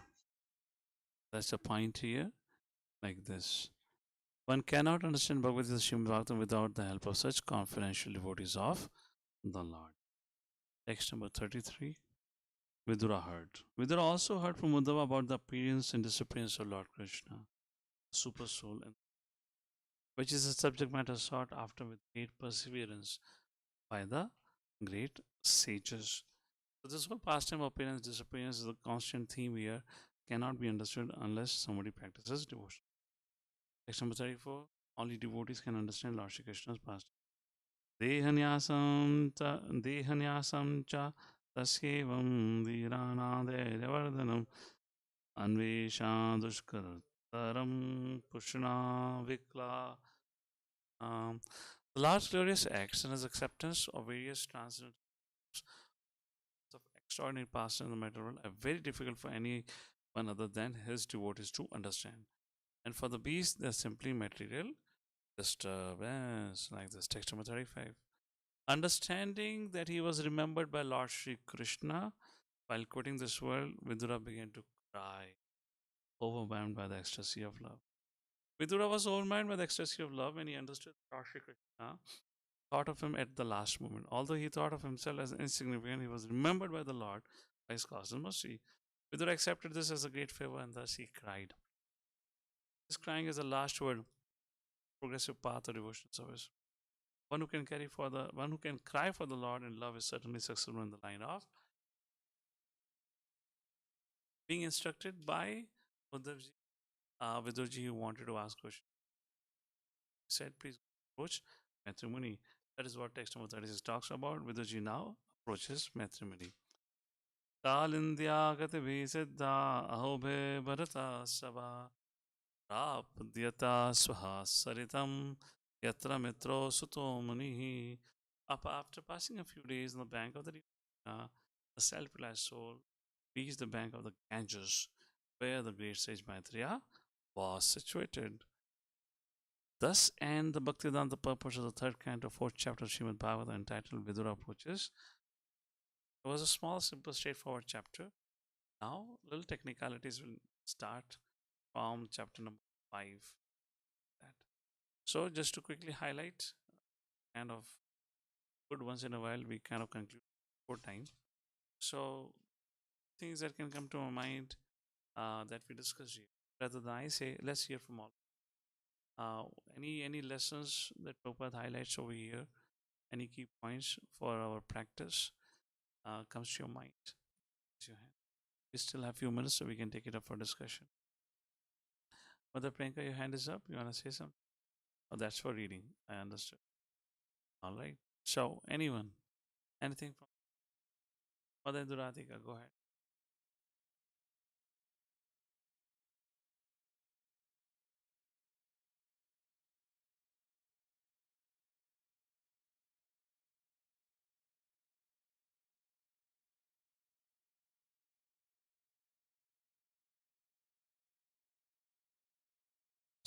That's the point here, like this. One cannot understand Bhagavad Gita Srimad Bhagavatam without the help of such confidential devotees of the Lord. Text number 33. Vidura heard. Vidura also heard from Uddhava about the appearance and disappearance of Lord Krishna, super soul, which is a subject matter sought after with great perseverance by the great sages. So this whole pastime appearance, disappearance is a constant theme here, cannot be understood unless somebody practices devotion. Text number 34. Only devotees can understand Lord Shri Krishna's pastime. देहन्यासं च तस्यैवं वीरानादेर्यवर्धनम् Anvesha दुष्करतरं pushna vikla. The Lord's glorious acts and his acceptance of various transcendental of extraordinary past in the material world are very difficult for anyone other than his devotees to understand. And for the beast, they're simply material disturbance, like this. Text number 35. Understanding that he was remembered by Lord Sri Krishna while quitting this world, Vidura began to cry, overwhelmed by the ecstasy of love. Vidura was overwhelmed by the ecstasy of love when he understood Lord Sri Krishna thought of him at the last moment. Although he thought of himself as insignificant, he was remembered by the Lord by his cosmic mercy. Vidura accepted this as a great favor and thus he cried. This crying is the last word, progressive path of devotional service. One who can cry for the Lord and love is certainly successful in the line of being instructed by Uddhavji. Vidurji, who wanted to ask question, he said, please approach Maitri That is what text number 36 talks about. Vidurji now approaches Maitri Muni. कालिन्द्यागत विसिद्धा अहोभे भरता सभा प्राप्यता स्वहा सरितं yatra mitro suto munihi. After passing a few days on the bank of the river, the self-realized soul reached the bank of the Ganges, where the great sage Maitreya was situated. Thus end the Bhaktivedanta purpose of the third canto, fourth chapter of Srimad Bhagavatam, entitled Vidura Approaches. It was a small, simple, straightforward chapter. Now, little technicalities will start from chapter number 5. That. So, just to quickly highlight, kind of good once in a while, we kind of conclude for time. So, things that can come to my mind that we discussed here. Rather than I say, let's hear from all. Any lessons that Prabhupada highlights over here? Any key points for our practice comes to your mind? Raise your hand. We still have a few minutes, so we can take it up for discussion. Mother Priyanka, your hand is up. You want to say something? Oh, that's for reading. I understood. All right. So, anyone, anything from Madan Duratika? Go ahead.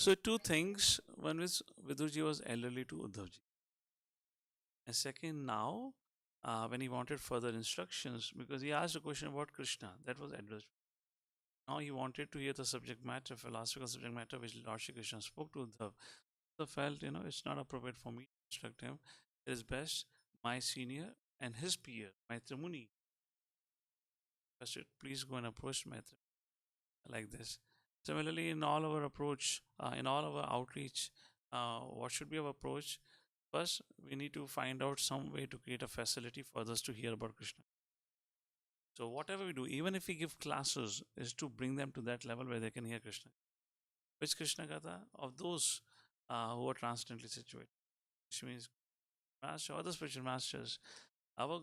So, two things. One was Vidurji was elderly to Uddhavji. And second, now, when he wanted further instructions, because he asked a question about Krishna, that was addressed. Now he wanted to hear the subject matter, philosophical subject matter, which Lord Shri Krishna spoke to Uddhav. So felt, it's not appropriate for me to instruct him. It is best my senior and his peer, Maitra Muni, requested, please go and approach Maitra like this. Similarly, in all our approach, in all our outreach, what should be our approach? First, we need to find out some way to create a facility for others to hear about Krishna. So whatever we do, even if we give classes, is to bring them to that level where they can hear Krishna. Which Krishna Katha? Of those who are transcendently situated, which means master, other spiritual masters. Our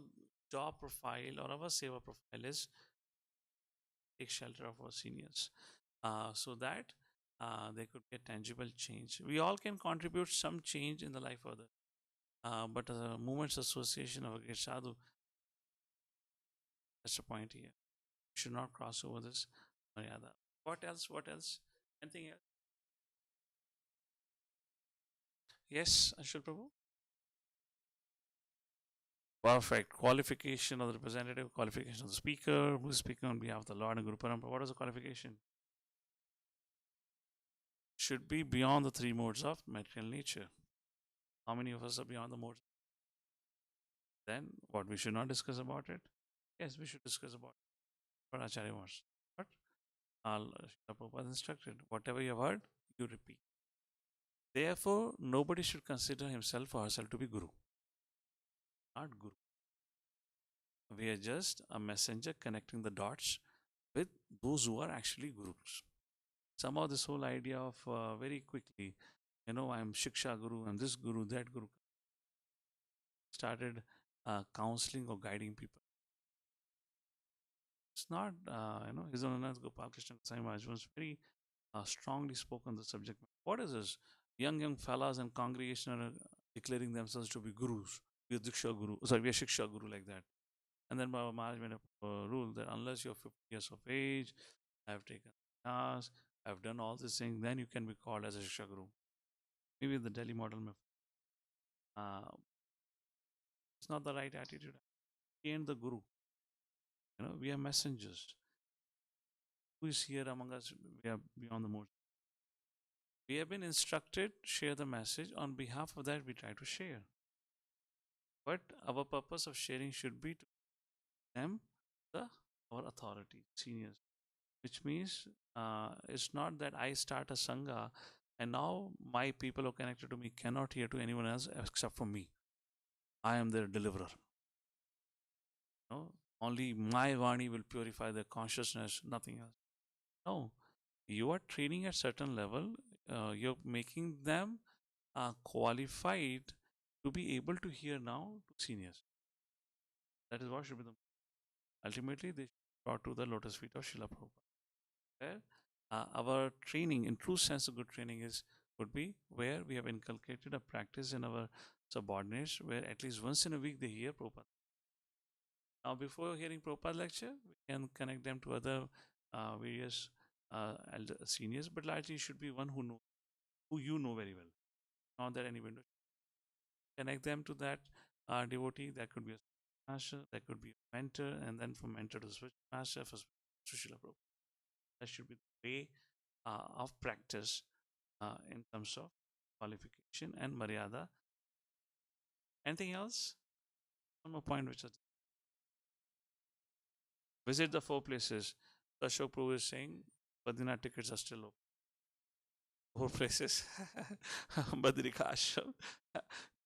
job profile or our seva profile is take shelter of our seniors, so that there could be a tangible change. We all can contribute some change in the life of others, but as a movements association of a great sadhu, that's the point here. We should not cross over this maryada. What else? What else? Anything else? Yes, Ashul Prabhu. Perfect. Qualification of the representative, qualification of the speaker, who's speaking on behalf of the Lord and Guru Parampara. What is the qualification? Should be beyond the three modes of material nature. How many of us are beyond the modes? Then what, we should not discuss about it? Yes, we should discuss about it. What Acharya wants. But Srila Prabhupada instructed, whatever you have heard, you repeat. Therefore, nobody should consider himself or herself to be Guru. Not Guru. We are just a messenger connecting the dots with those who are actually Gurus. Somehow this whole idea of very quickly, I'm Shiksha Guru, I'm this Guru, that Guru, started counseling or guiding people. It's not, His Holiness Gopal Krishna Goswami Maharaj was very strongly spoken on the subject. What is this? Young fellas and congregation are declaring themselves to be gurus. We are Diksha Guru, sorry, we are Shiksha Guru, like that. And then Baba Maharaj made a rule that unless you're 50 years of age, have taken class, have done all these things, then you can be called as a Shiksha Guru. Maybe the Delhi model, uh, it's not the right attitude. We ain't the Guru. We are messengers. Who is here among us? We are beyond the mood. We have been instructed, share the message. On behalf of that, we try to share. But our purpose of sharing should be to them, our authority, seniors. Which means it's not that I start a sangha and now my people who are connected to me cannot hear to anyone else except for me. I am their deliverer. Only my Vani will purify their consciousness, nothing else. No, you are training at certain level. You're making them qualified to be able to hear now to seniors. That is what should be the ultimately they should be brought to the lotus feet of Srila Prabhupada. Where our training, in true sense of good training, would be where we have inculcated a practice in our subordinates, where at least once in a week they hear Prabhupada. Now, before hearing Prabhupada lecture, we can connect them to other various elder seniors, but largely should be one who you know very well. Not that any window. Connect them to that devotee. That could be a master, that could be a mentor, and then from mentor to spiritual master, for Srila Prabhupada. That should be the way of practice in terms of qualification and Maryada. Anything else? One more point which is visit the four places. Ashok Prabhu is saying Badrinath tickets are still open. Four places. Badrika Ashram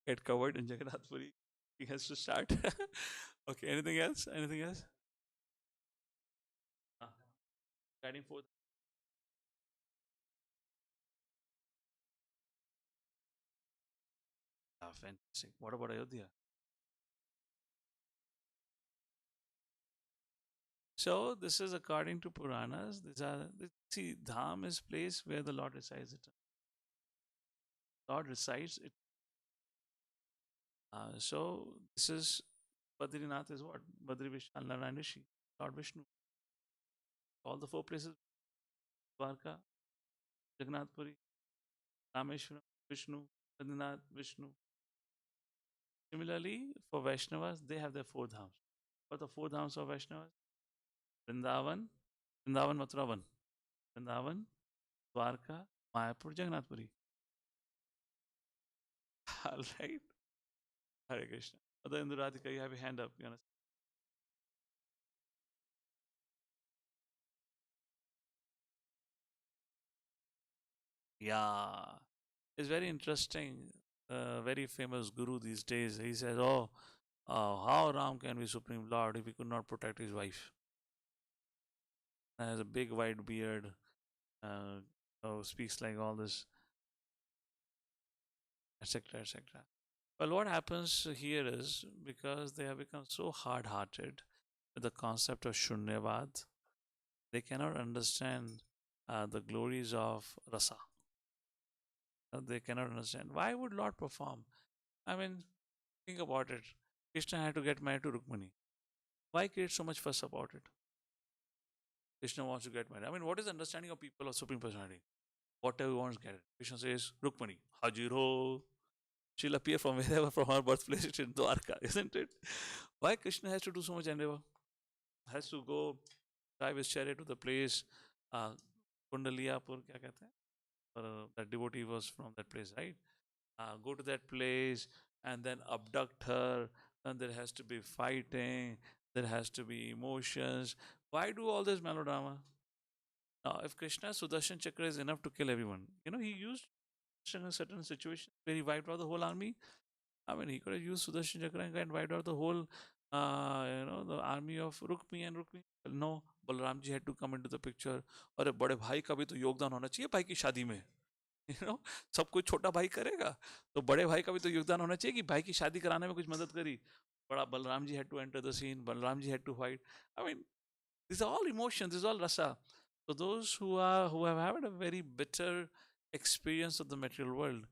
get covered in Jagannath Puri. He has to start. Okay, anything else? Anything else? Uh, Guiding forth. fantastic. What about Ayodhya? So this is according to Puranas. See, Dham is place where the Lord resides. Lord resides. So this is Badrinath is what? Badri Vishal Narayan Rishi, Lord Vishnu. All the four places: Dwarka, Jagannath Puri, Rameshwaram, Vishnu, Badrinath, Vishnu. Similarly, for Vaishnavas, they have their four dhams. What are the four dhams of Vaishnavas? Vrindavan, Vrindavan Mathuravan, Vrindavan, Dwarka, Mayapur, Jagannath Puri. All right. Hare Krishna. Mother Induradhika, you have your hand up. You understand? Yeah. It's very interesting. Very famous guru these days. He says, "Oh, how Ram can be Supreme Lord if he could not protect his wife? And has a big white beard, uh, speaks like all this, etc., etc." Well, what happens here is because they have become so hard hearted with the concept of Shunyavad, they cannot understand the glories of Rasa. They cannot understand. Why would Lord perform? I mean, think about it. Krishna had to get married to Rukmini. Why create so much fuss about it? Krishna wants to get married. I mean, what is the understanding of people of Supreme Personality? Whatever he wants, get it. Krishna says, Rukmani, Hajiro. She'll appear from wherever from her birthplace in Dwarka, isn't it? Why Krishna has to do so much endeavor? Has to go drive his chariot to the place, uh, Kundaliyapur, kya kehte hain? That devotee was from that place, right? Go to that place and then abduct her, and there has to be fighting, there has to be emotions. Why do all this melodrama? Now, if Krishna's Sudarshan Chakra is enough to kill everyone, he used in a certain situation where he wiped out the whole army. I mean, he could have used Sudarshan Chakra and wiped out the whole, the army of Rukmi and Rukmi. No, Balram ji had to come into the picture. अरे बड़े भाई का भी तो योगदान होना चाहिए भाई की शादी में. सब कुछ छोटा भाई करेगा तो बड़े भाई का भी तो योगदान होना चाहिए कि भाई की शादी कराने में कुछ मदद करी. बड़ा Balram ji had to enter the scene. Balram ji had to fight. I mean, these are all emotions. This is all rasa. So those who have had a very bitter experience of the material world,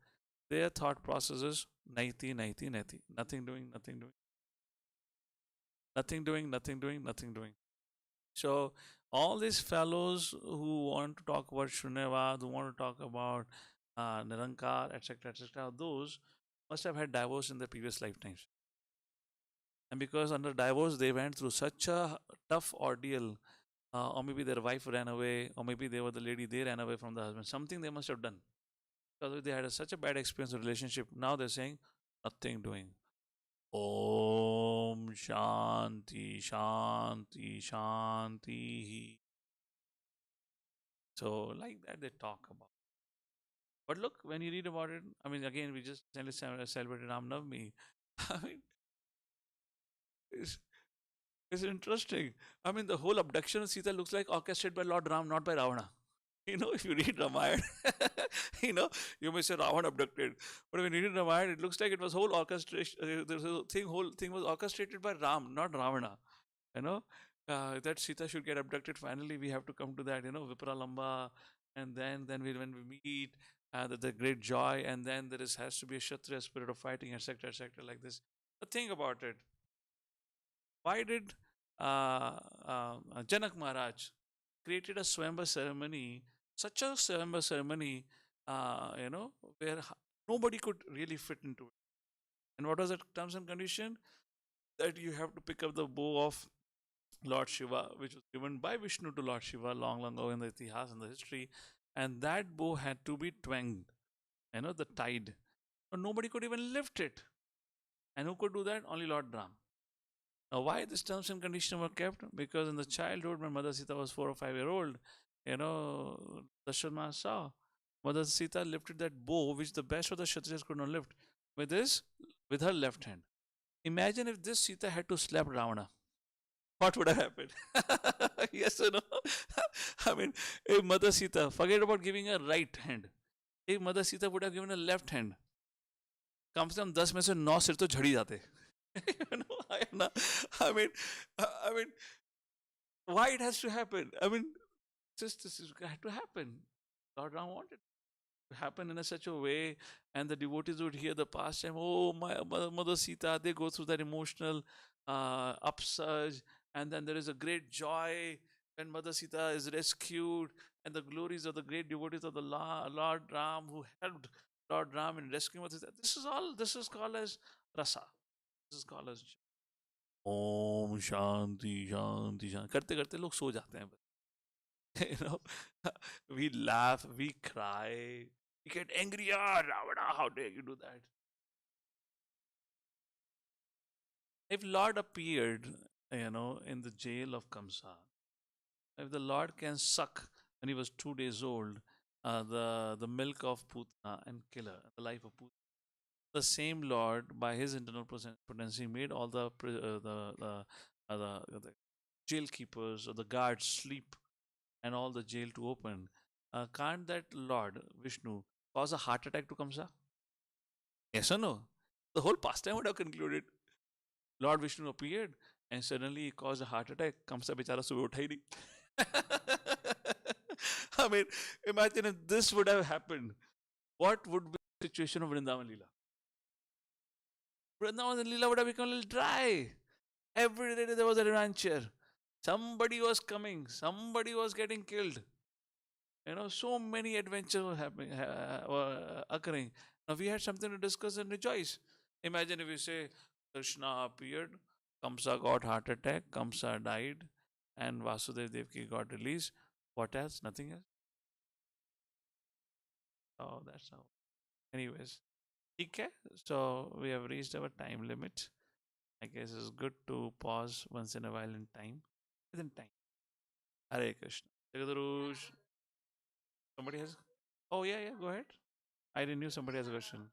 their thought process is naiti, naiti, naiti. Nothing doing, nothing doing, nothing doing, nothing doing, nothing doing. So all these fellows who want to talk about Shunyavad, who want to talk about Nirankar, etc., etc., those must have had divorce in their previous lifetimes. And because under divorce they went through such a tough ordeal, or maybe their wife ran away, or maybe they were the lady, they ran away from the husband. Something they must have done. Because they had such a bad experience of relationship, now they're saying nothing doing. Om Shanti Shanti Shanti. So like that they talk about. But look, when you read about it, I mean, again, we just celebrated Ram Navami. I mean, it's, it's interesting. I mean, the whole abduction of Sita looks like orchestrated by Lord Ram, not by Ravana. If you read Ramayana, you may say Ravan abducted. But when you read Ramayana, it looks like it was whole orchestration. Whole thing was orchestrated by Ram, not Ravana. That Sita should get abducted. Finally, we have to come to that. Vipralamba, and then when we meet, the great joy, and then has to be a Kshatriya spirit of fighting, etc., etc., like this. But think about it. Why did Janak Maharaj created a Swayamvar ceremony, such a Swayamvar ceremony, where nobody could really fit into it? And what was the terms and condition? That you have to pick up the bow of Lord Shiva, which was given by Vishnu to Lord Shiva long, long ago in the Itihas and the history, and that bow had to be twanged, the tide. But nobody could even lift it. And who could do that? Only Lord Ram. Now, why these terms and conditions were kept? Because in the childhood, when Mother Sita was 4 or 5 year old, Dasharatha saw Mother Sita lifted that bow, which the best of the Kshatriyas could not lift, with her left hand. Imagine if this Sita had to slap Ravana. What would have happened? Yes or no? I mean, if Mother Sita, forget about giving a right hand. If Mother Sita would have given a left hand, कम से कम 10 में से 9 सिर तो झड़ ही जाते. You know, I mean, I mean, why it has to happen? I mean, this had to happen. Lord Ram wanted to happen in such a way, and the devotees would hear the pastime. Oh, my mother Sita, they go through that emotional upsurge, and then there is a great joy when Mother Sita is rescued, and the glories of the great devotees of the Lord Ram who helped Lord Ram in rescuing Mother Sita. This is all. This is called as rasa. This is called as Om Shanti Shanti Shanti. करते करते लोग सो जाते हैं. You know, we laugh, we cry, we get angry. Ah, Ravana, how dare you do that? If Lord appeared, in the jail of Kamsa, if the Lord can suck when he was 2 days old, the milk of Putna and kill her, the life of Putna, the same Lord, by his internal potency, made all the jail keepers or the guards sleep and all the jail to open. Can't that Lord Vishnu cause a heart attack to Kamsa? Yes or no? The whole pastime would have concluded. Lord Vishnu appeared and suddenly he caused a heart attack. Kamsa bichara subah utha hi nahi. I mean, imagine if this would have happened. What would be the situation of Vrindavan Leela? Vrindavan Leela would have become a little dry. Every day there was an adventure. Somebody was coming. Somebody was getting killed. So many adventures were happening, were occurring. Now we had something to discuss and rejoice. Imagine if you say Krishna appeared, Kamsa got heart attack, Kamsa died, and Vasudev Devaki got released. What else? Nothing else. Oh, that's how. Anyways, okay. So we have reached our time limit. I guess it's good to pause once in a while in time. Within time. Hare Krishna. Jagadarush. Somebody has. Oh yeah, yeah. Go ahead. I didn't know somebody has a question.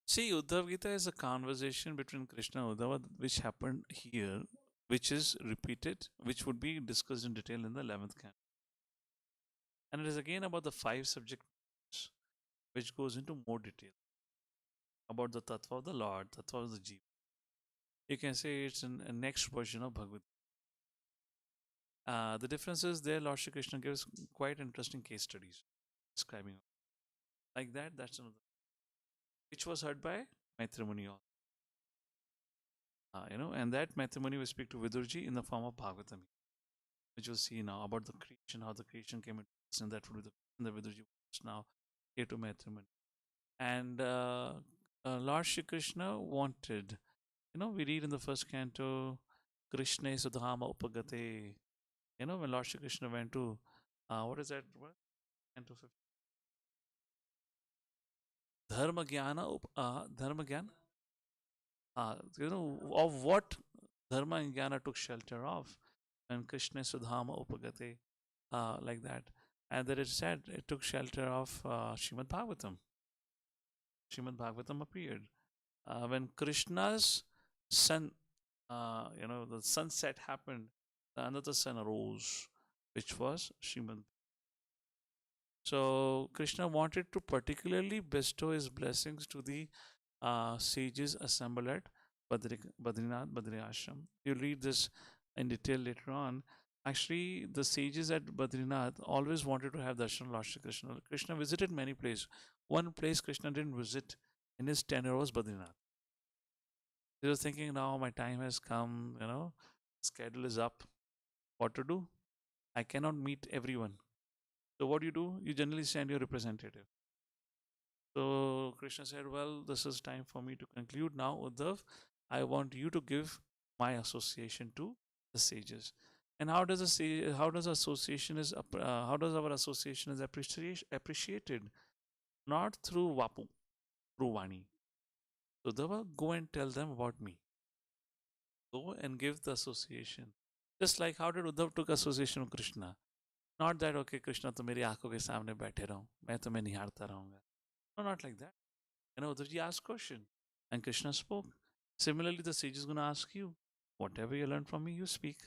See, Uddhav Gita is a conversation between Krishna and Uddhava which happened here, which is repeated, which would be discussed in detail in the 11th canto. And it is again about the 5 subjects, which goes into more detail about the tattva of the Lord, tattva of the Jeev. You can say it's a next version of Bhagavad. The difference is there, Lord Shri Krishna gives quite interesting case studies describing like that. That's another, which was heard by Maitri Muni. And that Maitri Muni will speak to Vidurji in the form of Bhagavatam, which you'll see now about the creation, how the creation came into this, and that would be the Vidurji now here to Maitri Muni. And Lord Shri Krishna wanted, we read in the first canto, Krishna Sudhama Upagate. When Lord Shri Krishna went to, what is that word? Canto 50. Dharma Jnana, Dharma Jnana? Of what Dharma and Jnana took shelter of when Krishna Sudhama Upagate, like that. And that it said it took shelter of Srimad Bhagavatam. Srimad Bhagavatam appeared. When Krishna's sun, the sunset happened, another sun arose, which was Srimad. So Krishna wanted to particularly bestow his blessings to the sages assembled at Badrinath, Badri Ashram. You'll read this in detail later on. Actually, the sages at Badrinath always wanted to have darshan of Lord Shri Krishna. Krishna visited many places. One place Krishna didn't visit in his tenure was Badrinath. He was thinking, now my time has come, schedule is up. What to do? I cannot meet everyone. So what do? You generally send your representative. So Krishna said, well, this is time for me to conclude now, Uddhav. I want you to give my association to the sages. And how does how does association is how does our association is appreciated? Not through Vapu, through Vani. So Uddhava, go and tell them about me. Go and give the association. Just like how did Uddhav took association of Krishna? Not that, okay, Krishna, तो मेरी आंखों के सामने बैठे रहो, मैं तुम्हें निहारता रहूंगा. No, not like that. Uddhavji asked question and Krishna spoke. Similarly, the sage is going to ask you, whatever you learn from me, you speak.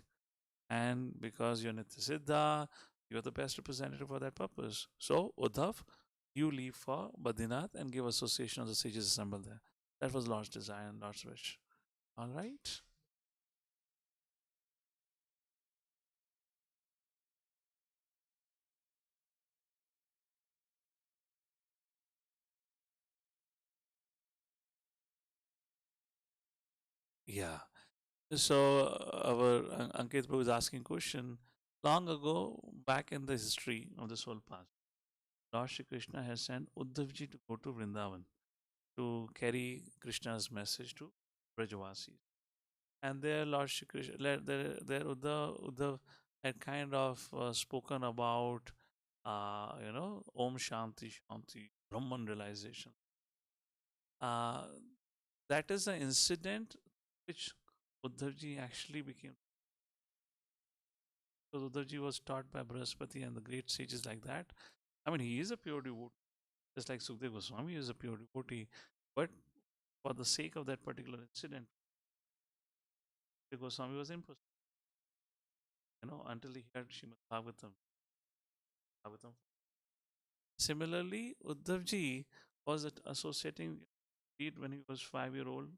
And because you're Nitya Siddha, you're the best representative for that purpose. So, Uddhav, you leave for Badrinath and give association of the sages assembled there. That was Lord's desire and Lord's wish. All right? Yeah. So, our Ankit Prabhu is asking question. Long ago, back in the history of this whole past, Lord Shri Krishna has sent Uddhavji to go to Vrindavan to carry Krishna's message to Brajavasis. And there, Lord Shri Krishna, there Uddhav had kind of spoken about, Om Shanti Shanti, Brahman realization. Uh, that is an incident which Uddhavji actually became. Because Uddhavji was taught by Brahaspati and the great sages like that. I mean, he is a pure devotee, just like Sukdev Goswami is a pure devotee. But for the sake of that particular incident, Sukdev Goswami was impossible, until he heard Srimad Bhagavatam. Similarly, Uddhavji was associating, read when he was 5 year old,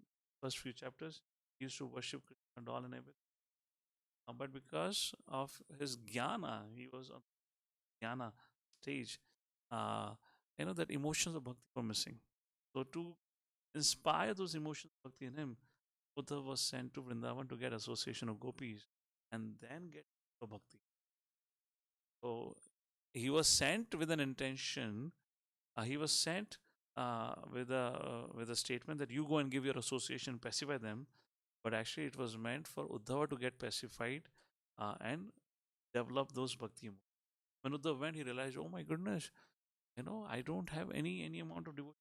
first few chapters, he used to worship Krishna and all and everything. But because of his jnana, he was on jnana stage, uh, that emotions of bhakti were missing. So to inspire those emotions of bhakti in him, Uddhav was sent to Vrindavan to get association of gopis and then get bhakti. So he was sent with an intention. He was sent with a statement that you go and give your association, pacify them. But actually, it was meant for Uddhava to get pacified and develop those bhakti emotions. When Uddhava went, he realized, oh my goodness, I don't have any amount of devotion.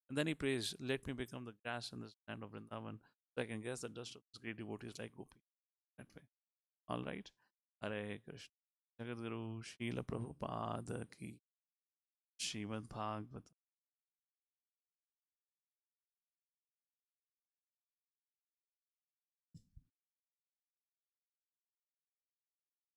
And then he prays, let me become the grass in this land of Vrindavan, so I can guess the dust of this great devotees like Gopi. That way. All right. Hare Krishna. Jagadguru Srila Prabhupada ki Srimad Bhagavatam.